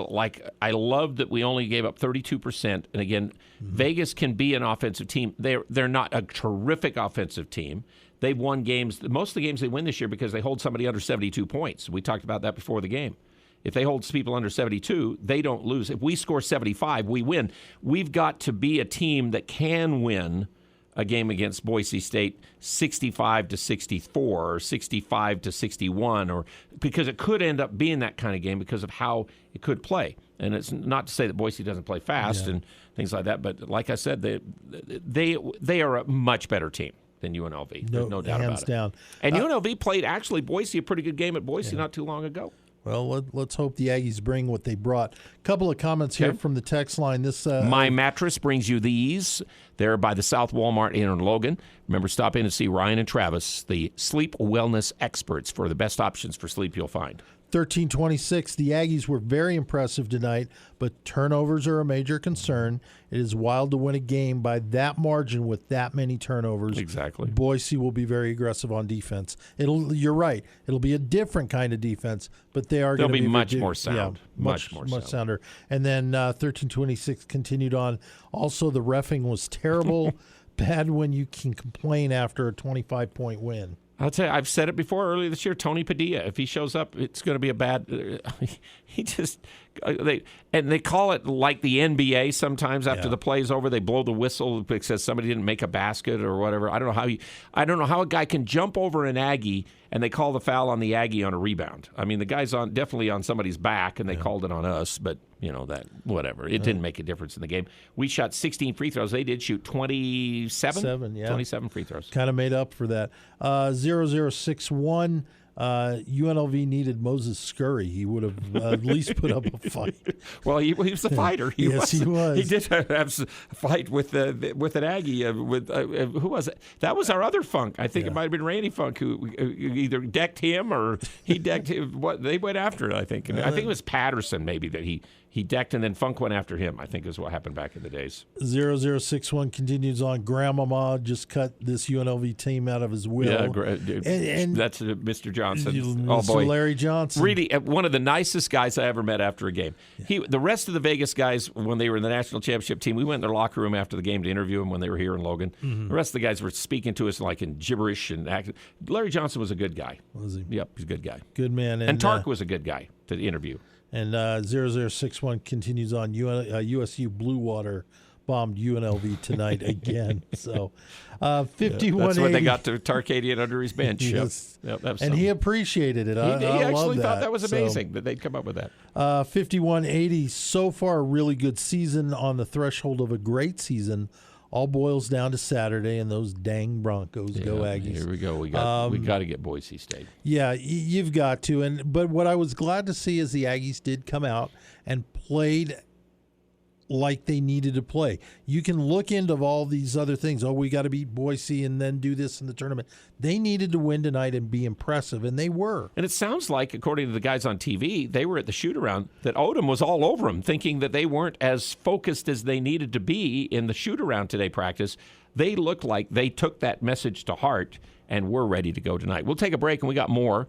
like I love that we only gave up 32%. And again, Vegas can be an offensive team. They're not a terrific offensive team. They've won games. Most of the games they win this year because they hold somebody under 72 points. We talked about that before the game. If they hold people under 72, they don't lose. If we score 75, we win. We've got to be a team that can win a game against Boise State 65-64 or 65-61, or because it could end up being that kind of game because of how it could play. And it's not to say that Boise doesn't play fast and things like that, but like I said, they are a much better team than UNLV. There's no doubt about it. Hands down. And UNLV played actually Boise a pretty good game at Boise not too long ago. Well, let's hope the Aggies bring what they brought. A couple of comments here from the text line. This My Mattress brings you these. They're by the South Walmart in Logan. Remember, stop in and see Ryan and Travis, the sleep wellness experts, for the best options for sleep you'll find. 13-26, the Aggies were very impressive tonight, but turnovers are a major concern. It is wild to win a game by that margin with that many turnovers. Exactly. Boise will be very aggressive on defense. You're right. It'll be a different kind of defense, but they'll be much more sound. Yeah, much sounder. And then 13-26 continued on. Also, the reffing was terrible. Bad when you can complain after a 25-point win. I'll tell you, I've said it before earlier this year, Tony Padilla, if he shows up, it's going to be a bad they call it like the NBA sometimes after the play's over, they blow the whistle because somebody didn't make a basket or whatever. I don't know how a guy can jump over an Aggie and they call the foul on the Aggie on a rebound. I mean, the guy's definitely on somebody's back and they called it on us, but that whatever. It didn't make a difference in the game. We shot 16 free throws. They did shoot 27. 27 free throws. Kind of made up for that. 0061. UNLV needed Moses Scurry. He would have at least put up a fight. Well, he was a fighter. He was. He did have a fight with an Aggie. Who was it? That was our other Funk. I think it might have been Randy Funk who either decked him or he decked him. They went after it, I think. And I think it was Patterson maybe that he decked and then Funk went after him, I think is what happened back in the days. 0061 continues on. Grandmama just cut this UNLV team out of his will. Yeah, and that's Mr. Johnson. Oh, boy. Larry Johnson. Really, one of the nicest guys I ever met after a game. The rest of the Vegas guys, when they were in the national championship team, we went in their locker room after the game to interview them when they were here in Logan. Mm-hmm. The rest of the guys were speaking to us like in gibberish and acting. Larry Johnson was a good guy. Was he? Yep, he's a good guy. Good man. And Tark was a good guy to interview. And 0061 continues on. USU Blue Water bombed UNLV tonight again. So 5180. That's when they got to Tarkadian under his bench. Yes. Yep, and he appreciated it. He actually love thought that was amazing that they'd come up with that. 5180. So far, a really good season, on the threshold of a great season. All boils down to Saturday and those dang Broncos. Go Aggies. Here we go. We got to get Boise State. Yeah, you've got to. But what I was glad to see is the Aggies did come out and played like they needed to play. You can look into all these other things. Oh, we got to beat Boise and then do this in the tournament. They needed to win tonight and be impressive, and they were. And it sounds like, according to the guys on TV, they were at the shoot-around, that Odom was all over them, thinking that they weren't as focused as they needed to be in the shoot-around today practice. They looked like they took that message to heart, and we're ready to go tonight. We'll take a break, and we got more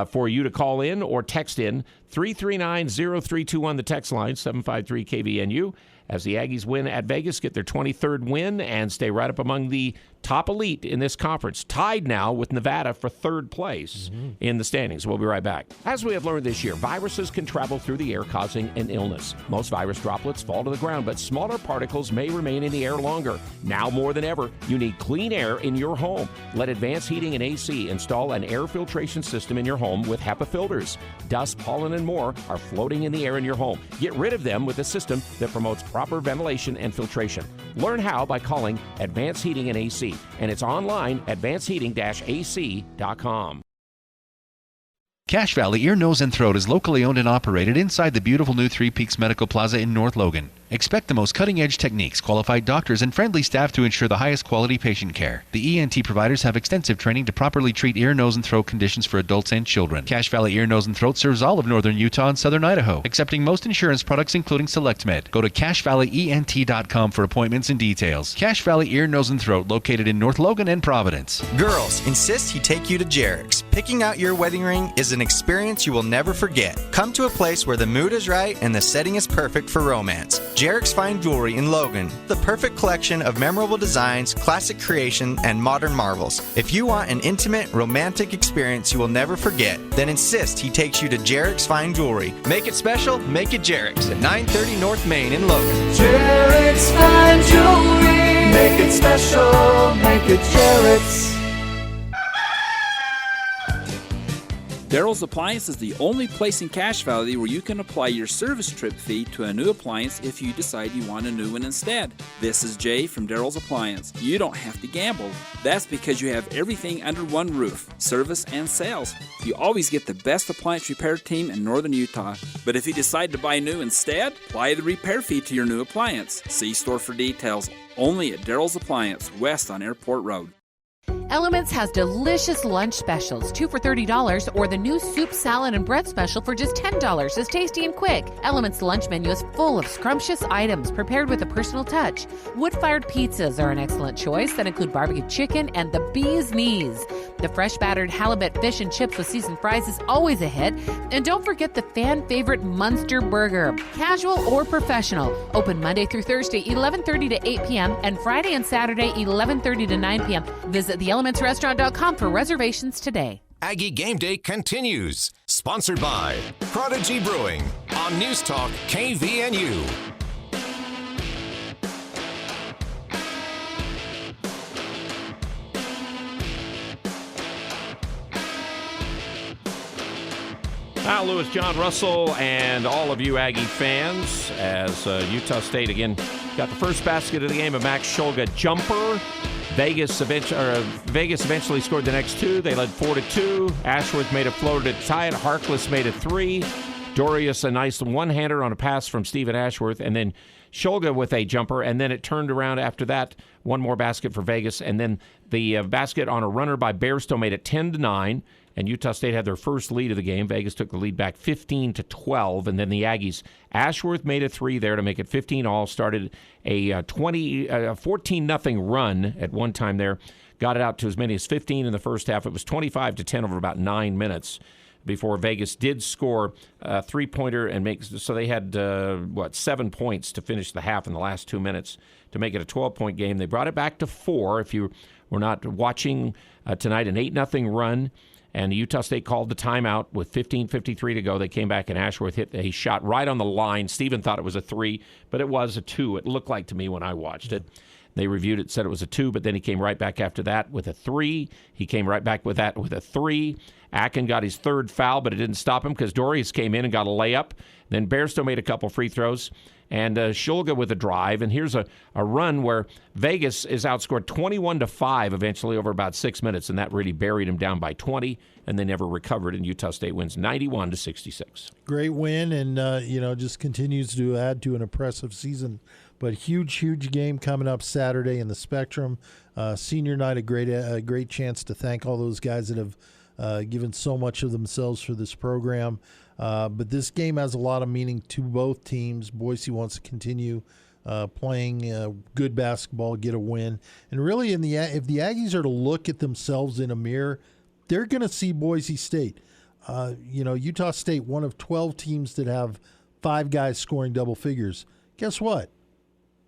for you to call in or text in. 339-0321, the text line, 753-KVNU. As the Aggies win at Vegas, get their 23rd win, and stay right up among the top elite in this conference. Tied now with Nevada for third place in the standings. We'll be right back. As we have learned this year, viruses can travel through the air, causing an illness. Most virus droplets fall to the ground, but smaller particles may remain in the air longer. Now more than ever, you need clean air in your home. Let Advanced Heating and AC install an air filtration system in your home with HEPA filters. Dust, pollen, and more are floating in the air in your home. Get rid of them with a system that promotes proper ventilation and filtration. Learn how by calling Advanced Heating and AC, and it's online, advancedheating-ac.com. Cache Valley Ear, Nose, and Throat is locally owned and operated inside the beautiful new Three Peaks Medical Plaza in North Logan. Expect the most cutting-edge techniques, qualified doctors, and friendly staff to ensure the highest quality patient care. The ENT providers have extensive training to properly treat ear, nose, and throat conditions for adults and children. Cache Valley Ear, Nose, and Throat serves all of northern Utah and southern Idaho, accepting most insurance products including SelectMed. Go to CacheValleyENT.com for appointments and details. Cache Valley Ear, Nose, and Throat, located in North Logan and Providence. Girls, insist he take you to Jarek's. Picking out your wedding ring is an experience you will never forget. Come to a place where the mood is right and the setting is perfect for romance. Jarek's Fine Jewelry in Logan. The perfect collection of memorable designs, classic creation, and modern marvels. If you want an intimate, romantic experience you will never forget, then insist he takes you to Jarek's Fine Jewelry. Make it special, make it Jarek's at 930 North Main in Logan. Jarek's Fine Jewelry. Make it special, make it Jarek's. Daryl's Appliance is the only place in Cache Valley where you can apply your service trip fee to a new appliance if you decide you want a new one instead. This is Jay from Daryl's Appliance. You don't have to gamble. That's because you have everything under one roof, service and sales. You always get the best appliance repair team in northern Utah. But if you decide to buy new instead, apply the repair fee to your new appliance. See store for details. Only at Daryl's Appliance, west on Airport Road. Elements has delicious lunch specials, 2 for $30, or the new soup, salad, and bread special for just $10. It's tasty and quick. Elements' lunch menu is full of scrumptious items prepared with a personal touch. Wood-fired pizzas are an excellent choice that include barbecue chicken and the bee's knees. The fresh battered halibut fish and chips with seasoned fries is always a hit. And don't forget the fan favorite Munster burger. Casual or professional. Open Monday through Thursday, 11:30 to 8 p.m. and Friday and Saturday, 11:30 to 9 p.m. Visit theelementsrestaurant.com for reservations today. Aggie Game Day continues. Sponsored by Prodigy Brewing on News Talk KVNU. Al Lewis, John Russell, and all of you Aggie fans, as Utah State again got the first basket of the game, a Max Shulga jumper. Vegas eventually scored the next two. They led 4-2. Ashworth made a floater to tie it. Harkless made a three. Dorius a nice one-hander on a pass from Stephen Ashworth, and then Shulga with a jumper, and then it turned around after that. One more basket for Vegas, and then the basket on a runner by Bairstow made it 10-9. And Utah State had their first lead of the game. Vegas took the lead back 15-12, and then the Aggies. Ashworth made a three there to make it 15-all. Started a 14-0 run at one time there. Got it out to as many as 15 in the first half. It was 25-10 over about 9 minutes before Vegas did score a three-pointer and make. So they had 7 points to finish the half in the last 2 minutes to make it a 12-point game. They brought it back to 4. If you were not watching tonight, an 8-0 run. And Utah State called the timeout with 15:53 to go. They came back, and Ashworth hit a shot right on the line. Stephen thought it was a 3, but it was a 2. It looked like to me when I watched it. They reviewed it, said it was a 2, but then he came right back after that with a 3. He came right back with that with a 3. Akin got his third foul, but it didn't stop him because Dorius came in and got a layup. Then Bairstow made a couple free throws. And Shulga with a drive. And here's a run where Vegas is outscored 21-5 eventually over about 6 minutes, and that really buried them down by 20, and they never recovered, and Utah State wins 91-66. Great win, and just continues to add to an impressive season. But huge game coming up Saturday in the Spectrum. Senior night, a great chance to thank all those guys that have given so much of themselves for this program. But this game has a lot of meaning to both teams. Boise wants to continue playing good basketball, get a win. And really, if the Aggies are to look at themselves in a mirror, they're going to see Boise State. Utah State, one of 12 teams that have 5 guys scoring double figures. Guess what?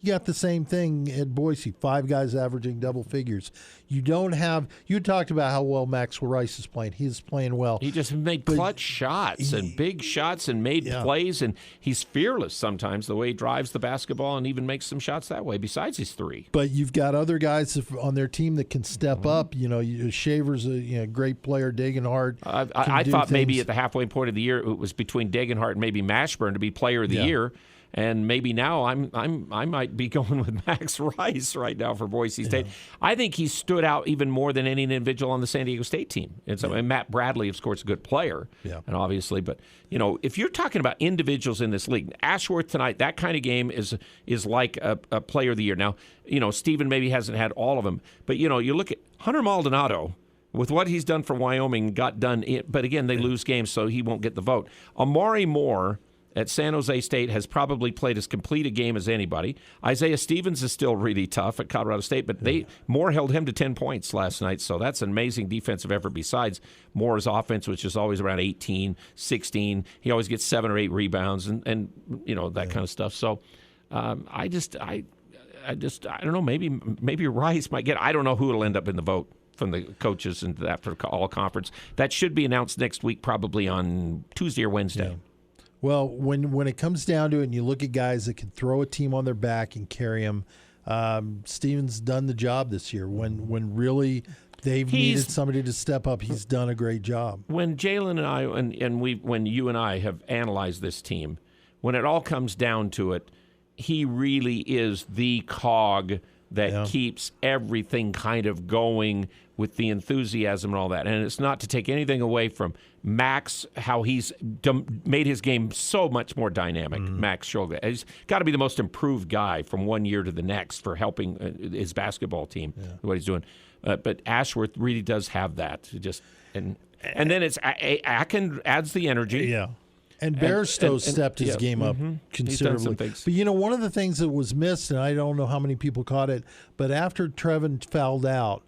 You got the same thing at Boise, 5 guys averaging double figures. You talked about how well Maxwell Rice is playing. He's playing well. He just made clutch shots and big shots and made plays, and he's fearless sometimes the way he drives the basketball and even makes some shots that way, besides his 3. But you've got other guys on their team that can step up. Shaver's a great player, Degenhardt. I thought maybe at the halfway point of the year it was between Degenhardt and maybe Mashburn to be player of the year. And maybe now I might be going with Max Rice right now for Boise State. Yeah. I think he stood out even more than any individual on the San Diego State team. And Matt Bradley, of course, a good player, and obviously. But if you're talking about individuals in this league, Ashworth tonight, that kind of game is like a player of the year. Now, Stephen maybe hasn't had all of them, but you look at Hunter Maldonado. With what he's done for Wyoming, got done. But again, they lose games, so he won't get the vote. Amari Moore at San Jose State has probably played as complete a game as anybody. Isaiah Stevens is still really tough at Colorado State, but Moore held him to 10 points last night, so that's an amazing defensive effort besides Moore's offense, which is always around 18, 16. He always gets 7 or 8 rebounds and that kind of stuff. So I don't know, maybe Rice might get, I don't know who will end up in the vote from the coaches and that for all conference. That should be announced next week, probably on Tuesday or Wednesday. Yeah. Well, when it comes down to it and you look at guys that can throw a team on their back and carry them, Steven's done the job this year. When really they've needed somebody to step up, he's done a great job. When Jalen and I, when you and I have analyzed this team, when it all comes down to it, he really is the cog that keeps everything kind of going with the enthusiasm and all that. And it's not to take anything away from Max, how he's made his game so much more dynamic, Max Shulga. He's got to be the most improved guy from one year to the next for helping his basketball team, what he's doing. But Ashworth really does have that. And then it's Akin adds the energy. Yeah. And Bairstow stepped his game up considerably. But, one of the things that was missed, and I don't know how many people caught it, but after Trevin fouled out,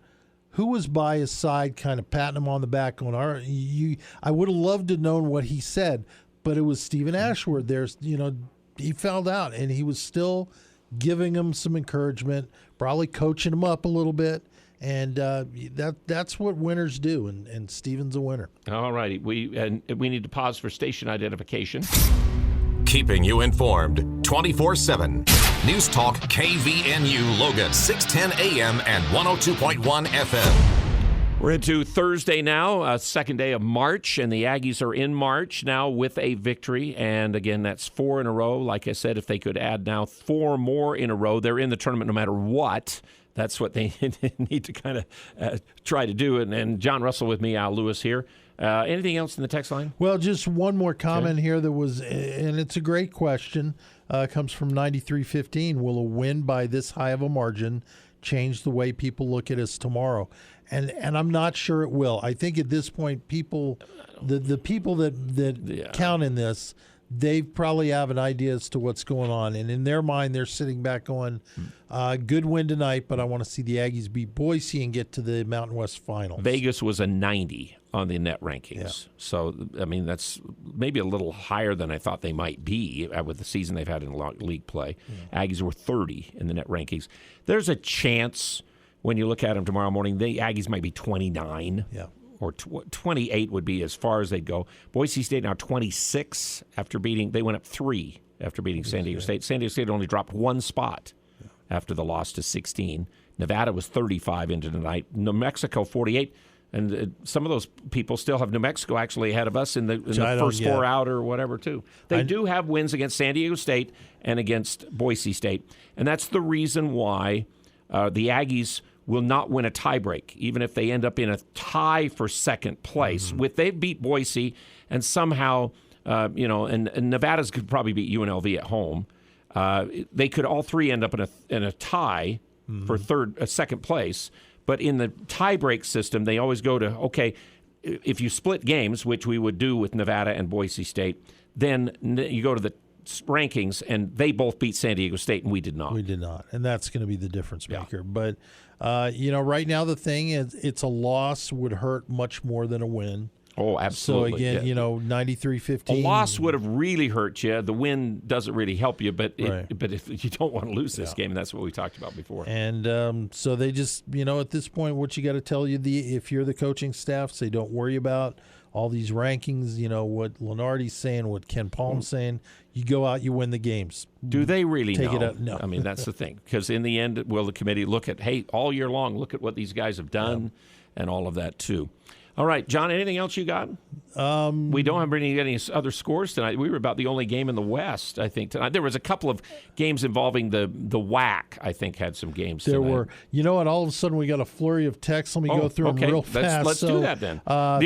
who was by his side kind of patting him on the back going, all right, I would have loved to know what he said, but it was Stephen Ashworth. He fouled out, and he was still giving him some encouragement, probably coaching him up a little bit. And that's what winners do, and Steven's a winner. All righty. We need to pause for station identification. Keeping you informed 24/7. News Talk KVNU Logan, 610 AM and 102.1 FM. We're into Thursday now, second day of March, and the Aggies are in March now with a victory. And again, that's 4 in a row. Like I said, if they could add now 4 more in a row, they're in the tournament no matter what. That's what they need to kind of try to do. And John Russell with me, Al Lewis here. Anything else in the text line? Well, just one more comment here that was, and it's a great question, comes from 9315. Will a win by this high of a margin change the way people look at us tomorrow? And I'm not sure it will. I think at this point, the people that count in this, they probably have an idea as to what's going on. And in their mind, they're sitting back going, good win tonight, but I want to see the Aggies beat Boise and get to the Mountain West Finals. Vegas was a 90 on the net rankings. Yeah. So, I mean, that's maybe a little higher than I thought they might be with the season they've had in league play. Yeah. Aggies were 30 in the net rankings. There's a chance when you look at them tomorrow morning, the Aggies might be 29. Yeah. Or 28 would be as far as they'd go. Boise State now 26 after they went up 3 after beating San Diego State. San Diego State only dropped 1 spot after the loss to 16. Nevada was 35 into tonight. New Mexico 48. And some of those people still have New Mexico actually ahead of us in the first 4 out or whatever, too. They do have wins against San Diego State and against Boise State. And that's the reason why the Aggies will not win a tiebreak, even if they end up in a tie for second place. They beat Boise, and somehow, and Nevada's could probably beat UNLV at home. They could all three end up in a tie for second place. But in the tiebreak system, they always go to, okay, if you split games, which we would do with Nevada and Boise State, then you go to rankings, and they both beat San Diego State, and we did not. We did not, and that's going to be the difference maker. But, right now the thing is, it's a loss would hurt much more than a win. Oh, absolutely. So, again, 93-15. A loss would have really hurt you. The win doesn't really help you, but if you don't want to lose this game, and that's what we talked about before. And so they just, at this point, what you got to tell if you're the coaching staff, say don't worry about all these rankings, what Lenardi's saying, what Ken Palm's saying. You go out, you win the games. Do they really take know? It out? No. I mean, that's the thing. Because in the end, will the committee look at, hey, all year long, look at what these guys have done and all of that too. All right, John, anything else you got? We don't have any other scores tonight. We were about the only game in the West, I think, tonight. There was a couple of games involving the WAC, I think, had some games There tonight. were. You know what? All of a sudden, we got a flurry of texts. Let me go through them real fast. Let's do that then. I'll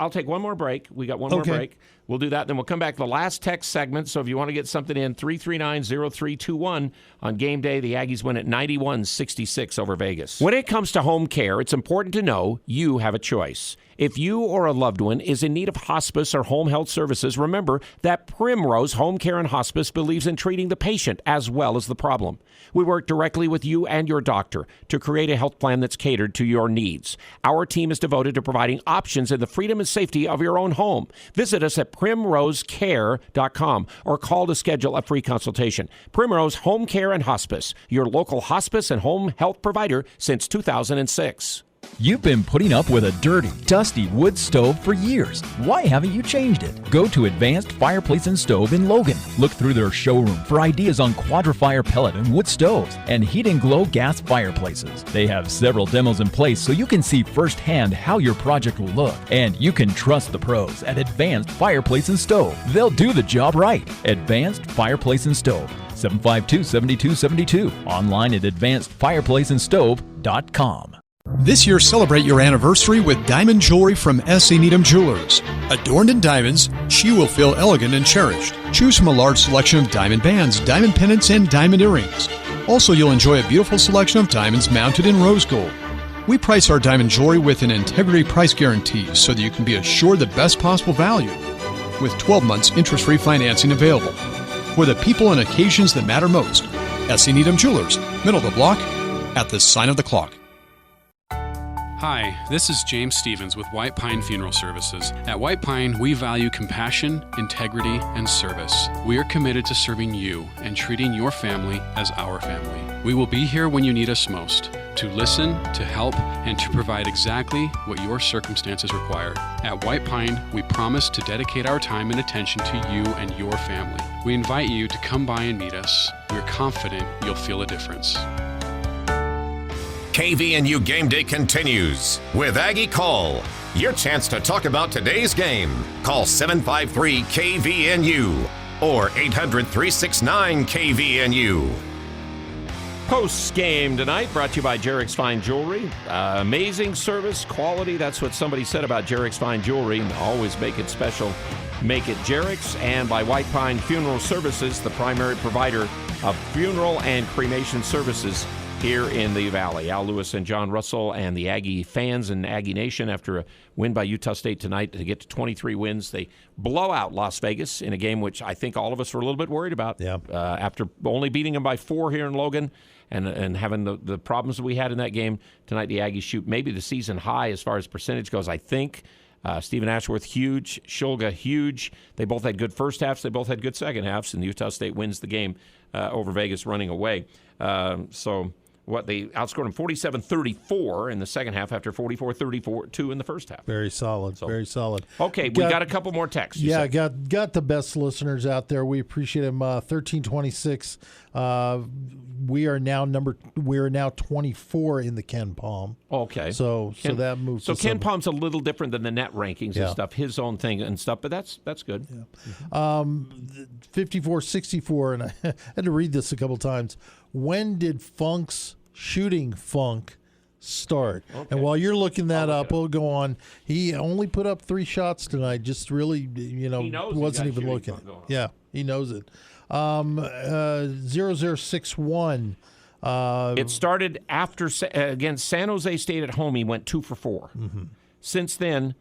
take one more break. We got one more break. We'll do that. Then we'll come back to the last text segment. So if you want to get something in, 339-0321. On game day, the Aggies win at 91-66 over Vegas. When it comes to home care, it's important to know you have a choice. If you or a loved one is in need of hospice or home health services, remember that Primrose Home Care and Hospice believes in treating the patient as well as the problem. We work directly with you and your doctor to create a health plan that's catered to your needs. Our team is devoted to providing options in the freedom and safety of your own home. Visit us at primrosecare.com or call to schedule a free consultation. Primrose Home Care and Hospice, your local hospice and home health provider since 2006. You've been putting up with a dirty, dusty wood stove for years. Why haven't you changed it? Go to Advanced Fireplace and Stove in Logan. Look through their showroom for ideas on Quadra-Fire pellet and wood stoves and Heat and Glow gas fireplaces. They have several demos in place so you can see firsthand how your project will look. And you can trust the pros at Advanced Fireplace and Stove. They'll do the job right. Advanced Fireplace and Stove. 752-7272. Online at advancedfireplaceandstove.com. This year, celebrate your anniversary with diamond jewelry from S.E. Needham Jewelers. Adorned in diamonds, she will feel elegant and cherished. Choose from a large selection of diamond bands, diamond pendants, and diamond earrings. Also, you'll enjoy a beautiful selection of diamonds mounted in rose gold. We price our diamond jewelry with an integrity price guarantee so that you can be assured the best possible value. With 12 months interest-free financing available. For the people and occasions that matter most. S.E. Needham Jewelers, middle of the block, at the sign of the clock. Hi, this is James Stevens with White Pine Funeral Services. At White Pine, we value compassion, integrity, and service. We are committed to serving you and treating your family as our family. We will be here when you need us most, to listen, to help, and to provide exactly what your circumstances require. At White Pine, we promise to dedicate our time and attention to you and your family. We invite you to come by and meet us. We're confident you'll feel a difference. KVNU Game Day continues with Aggie Call. Your chance to talk about today's game. Call 753-KVNU or 800-369-KVNU. Post game tonight brought to you by Jarek's Fine Jewelry. Amazing service, quality. That's what somebody said about Jarek's Fine Jewelry. Always make it special. Make it Jarek's. And by White Pine Funeral Services, the primary provider of funeral and cremation services here in the Valley. Al Lewis and John Russell and the Aggie fans and Aggie Nation after a win by Utah State tonight to get to 23 wins. They blow out Las Vegas in a game which I think all of us were a little bit worried about. Yeah. After only beating them by 4 here in Logan and having the problems that we had in that game tonight, the Aggies shoot maybe the season high as far as percentage goes, I think. Stephen Ashworth, huge. Shulga, huge. They both had good first halves. They both had good second halves, and Utah State wins the game over Vegas running away. They outscored them 47-34 in the second half after 44-32 in the first half. Very solid, very solid. Okay, we got a couple more texts. Yeah, got the best listeners out there. We appreciate them. 1326. We are now 24 in the Ken Palm. Okay, so that moves. So Ken Palm's a little different than the net rankings and stuff. His own thing and stuff, but that's good. Yeah. 54-64, and I had to read this a couple times. When did Funk's shooting funk start? Okay. And while you're looking that up, we'll go on. He only put up 3 shots tonight. Just really, wasn't even looking. Yeah, he knows it. 0061. It started after against San Jose State at home. He went 2 for 4. Mm-hmm. Since then,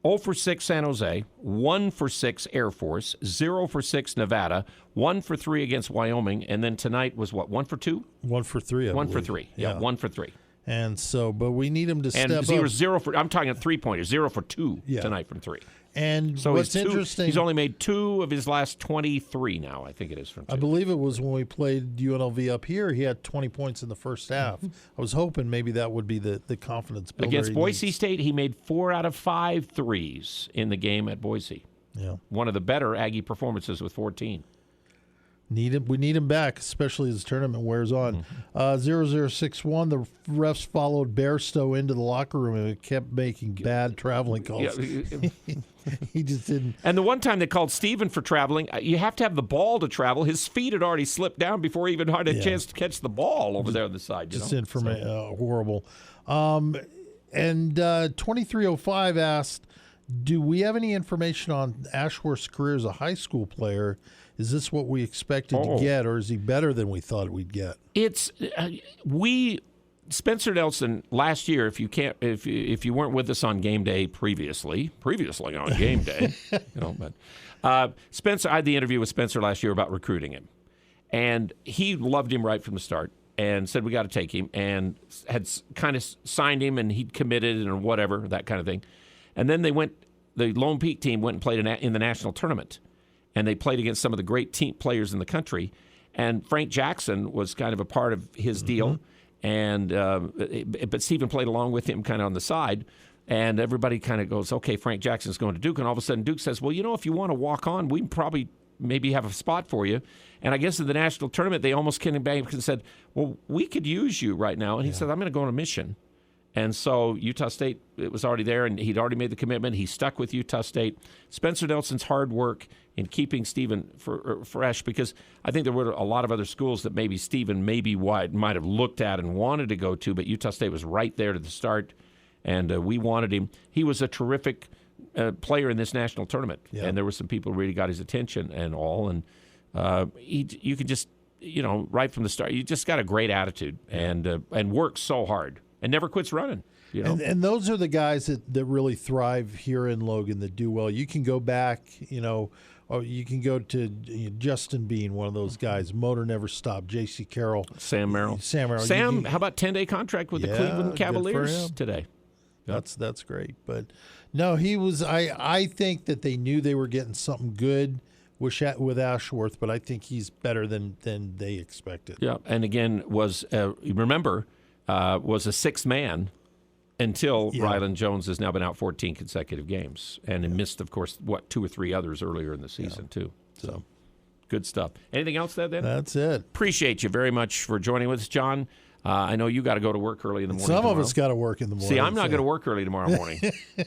0 for 6 San Jose, 1 for 6 Air Force, 0 for 6 Nevada, 1 for 3 against Wyoming, and then tonight was what, 1 for 2? 1 for 3, I 1 for believe. 3, yeah, 1 for 3. And so, but we need him to step up. And 0 for, I'm talking a three-pointer, 0 for 2 tonight from 3. And so what's interesting, he's only made 2 of his last 23 now, I think it is, from 2. I believe it was when we played UNLV up here, he had 20 points in the first half. I was hoping maybe that would be the confidence builder. Against Boise State, he made 4 out of 5 threes in the game at Boise. Yeah. One of the better Aggie performances with 14. We need him back, especially as the tournament wears on. 0061, the refs followed Bairstow into the locker room and kept making bad traveling calls. Yeah. He just didn't. And the one time they called Steven for traveling, you have to have the ball to travel. His feet had already slipped down before he even had a chance to catch the ball over there on the side. Just horrible. And 2305 asked, do we have any information on Ashworth's career as a high school player? Is this what we expected to get, or is he better than we thought we'd get? It's Spencer Nelson last year. If you weren't with us on game day previously on game day, but Spencer, I had the interview with Spencer last year about recruiting him, and he loved him right from the start and said we got to take him, and had kind of signed him, and he'd committed and whatever, that kind of thing. And then the Lone Peak team went and played in the national tournament. And they played against some of the great team players in the country. And Frank Jackson was kind of a part of his deal. And but Stephen played along with him kind of on the side. And everybody kind of goes, okay, Frank Jackson's going to Duke. And all of a sudden Duke says, well, if you want to walk on, we can probably maybe have a spot for you. And I guess in the national tournament, they almost came back and said, well, we could use you right now. And he said, I'm going to go on a mission. And so Utah State, it was already there, and he'd already made the commitment. He stuck with Utah State. Spencer Nelson's hard work in keeping Stephen fresh, because I think there were a lot of other schools that maybe Stephen might have looked at and wanted to go to, but Utah State was right there to the start, and we wanted him. He was a terrific player in this national tournament, and there were some people who really got his attention and all. And you could just, right from the start, you just got a great attitude and worked so hard. And never quits running. And those are the guys that really thrive here in Logan, that do well. You can go back, or you can go to Justin Bean, one of those guys. Motor never stopped. J.C. Carroll. Sam Merrill. How about 10-day contract with the Cleveland Cavaliers today? That's great. But, no, he was – I think that they knew they were getting something good with Ashworth, but I think he's better than they expected. Yeah, and again, remember – was a sixth man until Ryland Jones has now been out 14 consecutive games, and he missed, of course, 2 or 3 others earlier in the season too. So good stuff. Anything else there, then? That's it. Appreciate you very much for joining with us, John. I know you got to go to work early in the morning. Some tomorrow. of us got to work in the morning. See, I'm not going to work early tomorrow morning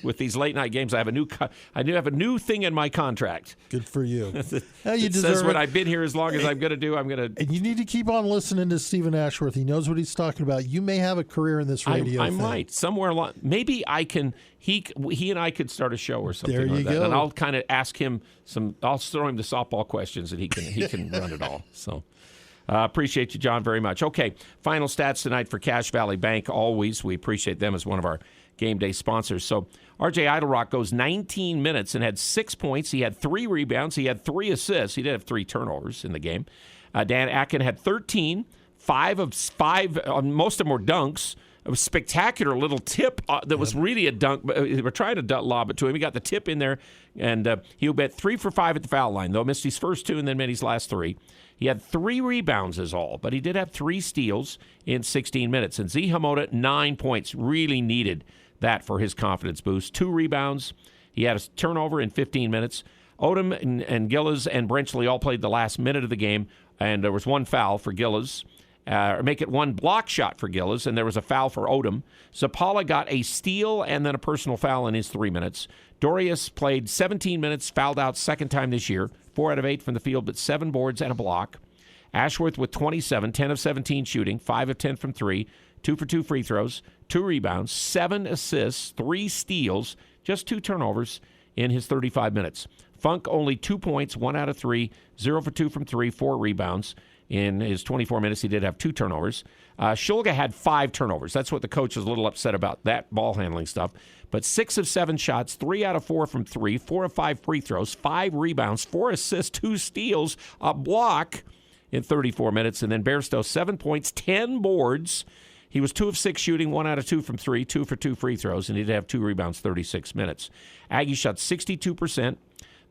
with these late night games. I have a new thing in my contract. Good for you. It says when I've been here as long as I'm going to do, I'm going to. And you need to keep on listening to Stephen Ashworth. He knows what he's talking about. You may have a career in this radio. I might somewhere along. Maybe I can. He and I could start a show or something. There you like that. go. And I'll kind of ask him some. I'll throw him the softball questions, and he can run it all. So. Appreciate you, John, very much. Okay, final stats tonight for Cache Valley Bank. Always, we appreciate them as one of our game day sponsors. So R.J. Idlerock goes 19 minutes and had 6 points. He had 3 rebounds. He had 3 assists. He did have 3 turnovers in the game. Dan Atkin had 13, 5 of 5. Most of them were dunks. It was a spectacular little tip that was really a dunk. They were trying to lob it to him. He got the tip in there, and he went 3 for 5 at the foul line, though. Missed his first 2 and then made his last 3. He had 3 rebounds is all, but he did have 3 steals in 16 minutes. And Z Hamoda, 9 points. Really needed that for his confidence boost. 2 rebounds. He had a turnover in 15 minutes. Odom and Gillis and Brenchley all played the last minute of the game, and there was 1 foul for Gillis. Make it 1 block shot for Gillis, and there was a foul for Odom. Zapala got a steal and then a personal foul in his 3 minutes. Dorius played 17 minutes, fouled out second time this year, 4 out of 8 from the field, but 7 boards and a block. Ashworth with 27, 10 of 17 shooting, 5 of 10 from 3, 2 for 2 free throws, 2 rebounds, 7 assists, 3 steals, just 2 turnovers in his 35 minutes. Funk only 2 points, 1 out of 3, 0 for 2 from 3, 4 rebounds. In his 24 minutes, he did have 2 turnovers. Shulga had 5 turnovers. That's what the coach was a little upset about, that ball handling stuff. But 6 of 7 shots, 3 out of 4 from 3, 4 of 5 free throws, 5 rebounds, 4 assists, 2 steals, a block in 34 minutes. And then Bairstow, 7 points, 10 boards. He was 2 of 6 shooting, 1 out of 2 from 3, 2 for 2 free throws, and he did have 2 rebounds, 36 minutes. Aggie shot 62%.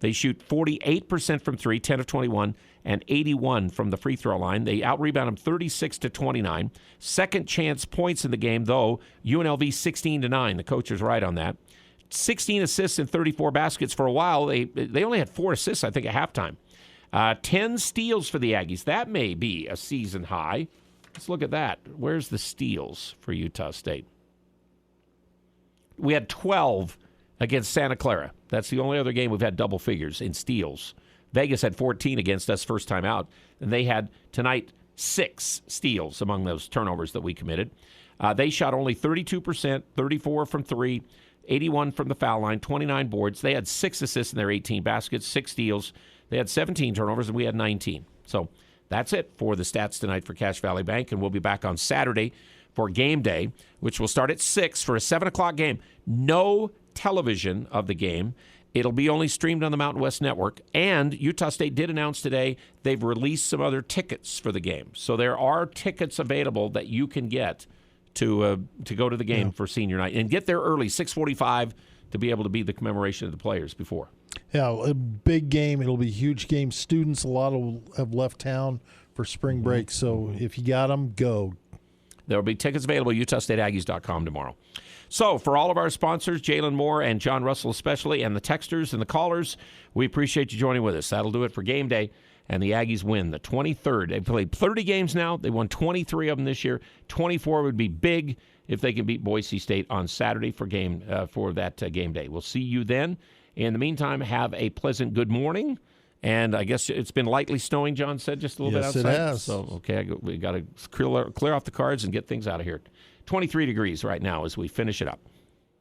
They shoot 48% from 3, 10 of 21, and 81 from the free throw line. They out-rebound them 36-29. Second chance points in the game, though, UNLV 16-9. The coach is right on that. 16 assists and 34 baskets. For a while, they only had 4 assists, I think, at halftime. 10 steals for the Aggies. That may be a season high. Let's look at that. Where's the steals for Utah State? We had 12 against Santa Clara. That's the only other game we've had double figures in steals. Vegas had 14 against us first time out, and they had tonight 6 steals among those turnovers that we committed. They shot only 32%, 34 from 3, 81 from the foul line, 29 boards. They had 6 assists in their 18 baskets, 6 steals. They had 17 turnovers, and we had 19. So that's it for the stats tonight for Cache Valley Bank, and we'll be back on Saturday for game day, which will start at 6 for a 7 o'clock game. No television of the game. It'll be only streamed on the Mountain West Network. And Utah State did announce today they've released some other tickets for the game. So there are tickets available that you can get to go to the game for senior night. And get there early, 6:45, to be able to be the commemoration of the players before. Yeah, a big game. It'll be a huge game. Students, a lot have left town for spring break. So if you got them, go. There will be tickets available at UtahStateAggies.com tomorrow. So for all of our sponsors, Jalen Moore and John Russell especially, and the texters and the callers, we appreciate you joining with us. That'll do it for game day, and the Aggies win the 23rd. They've played 30 games now. They won 23 of them this year. 24 would be big if they can beat Boise State on Saturday for that game day. We'll see you then. In the meantime, have a pleasant good morning. And I guess it's been lightly snowing, John said, just a little bit outside. Yes, it has. So, okay, we got to clear off the cards and get things out of here. 23 degrees right now as we finish it up.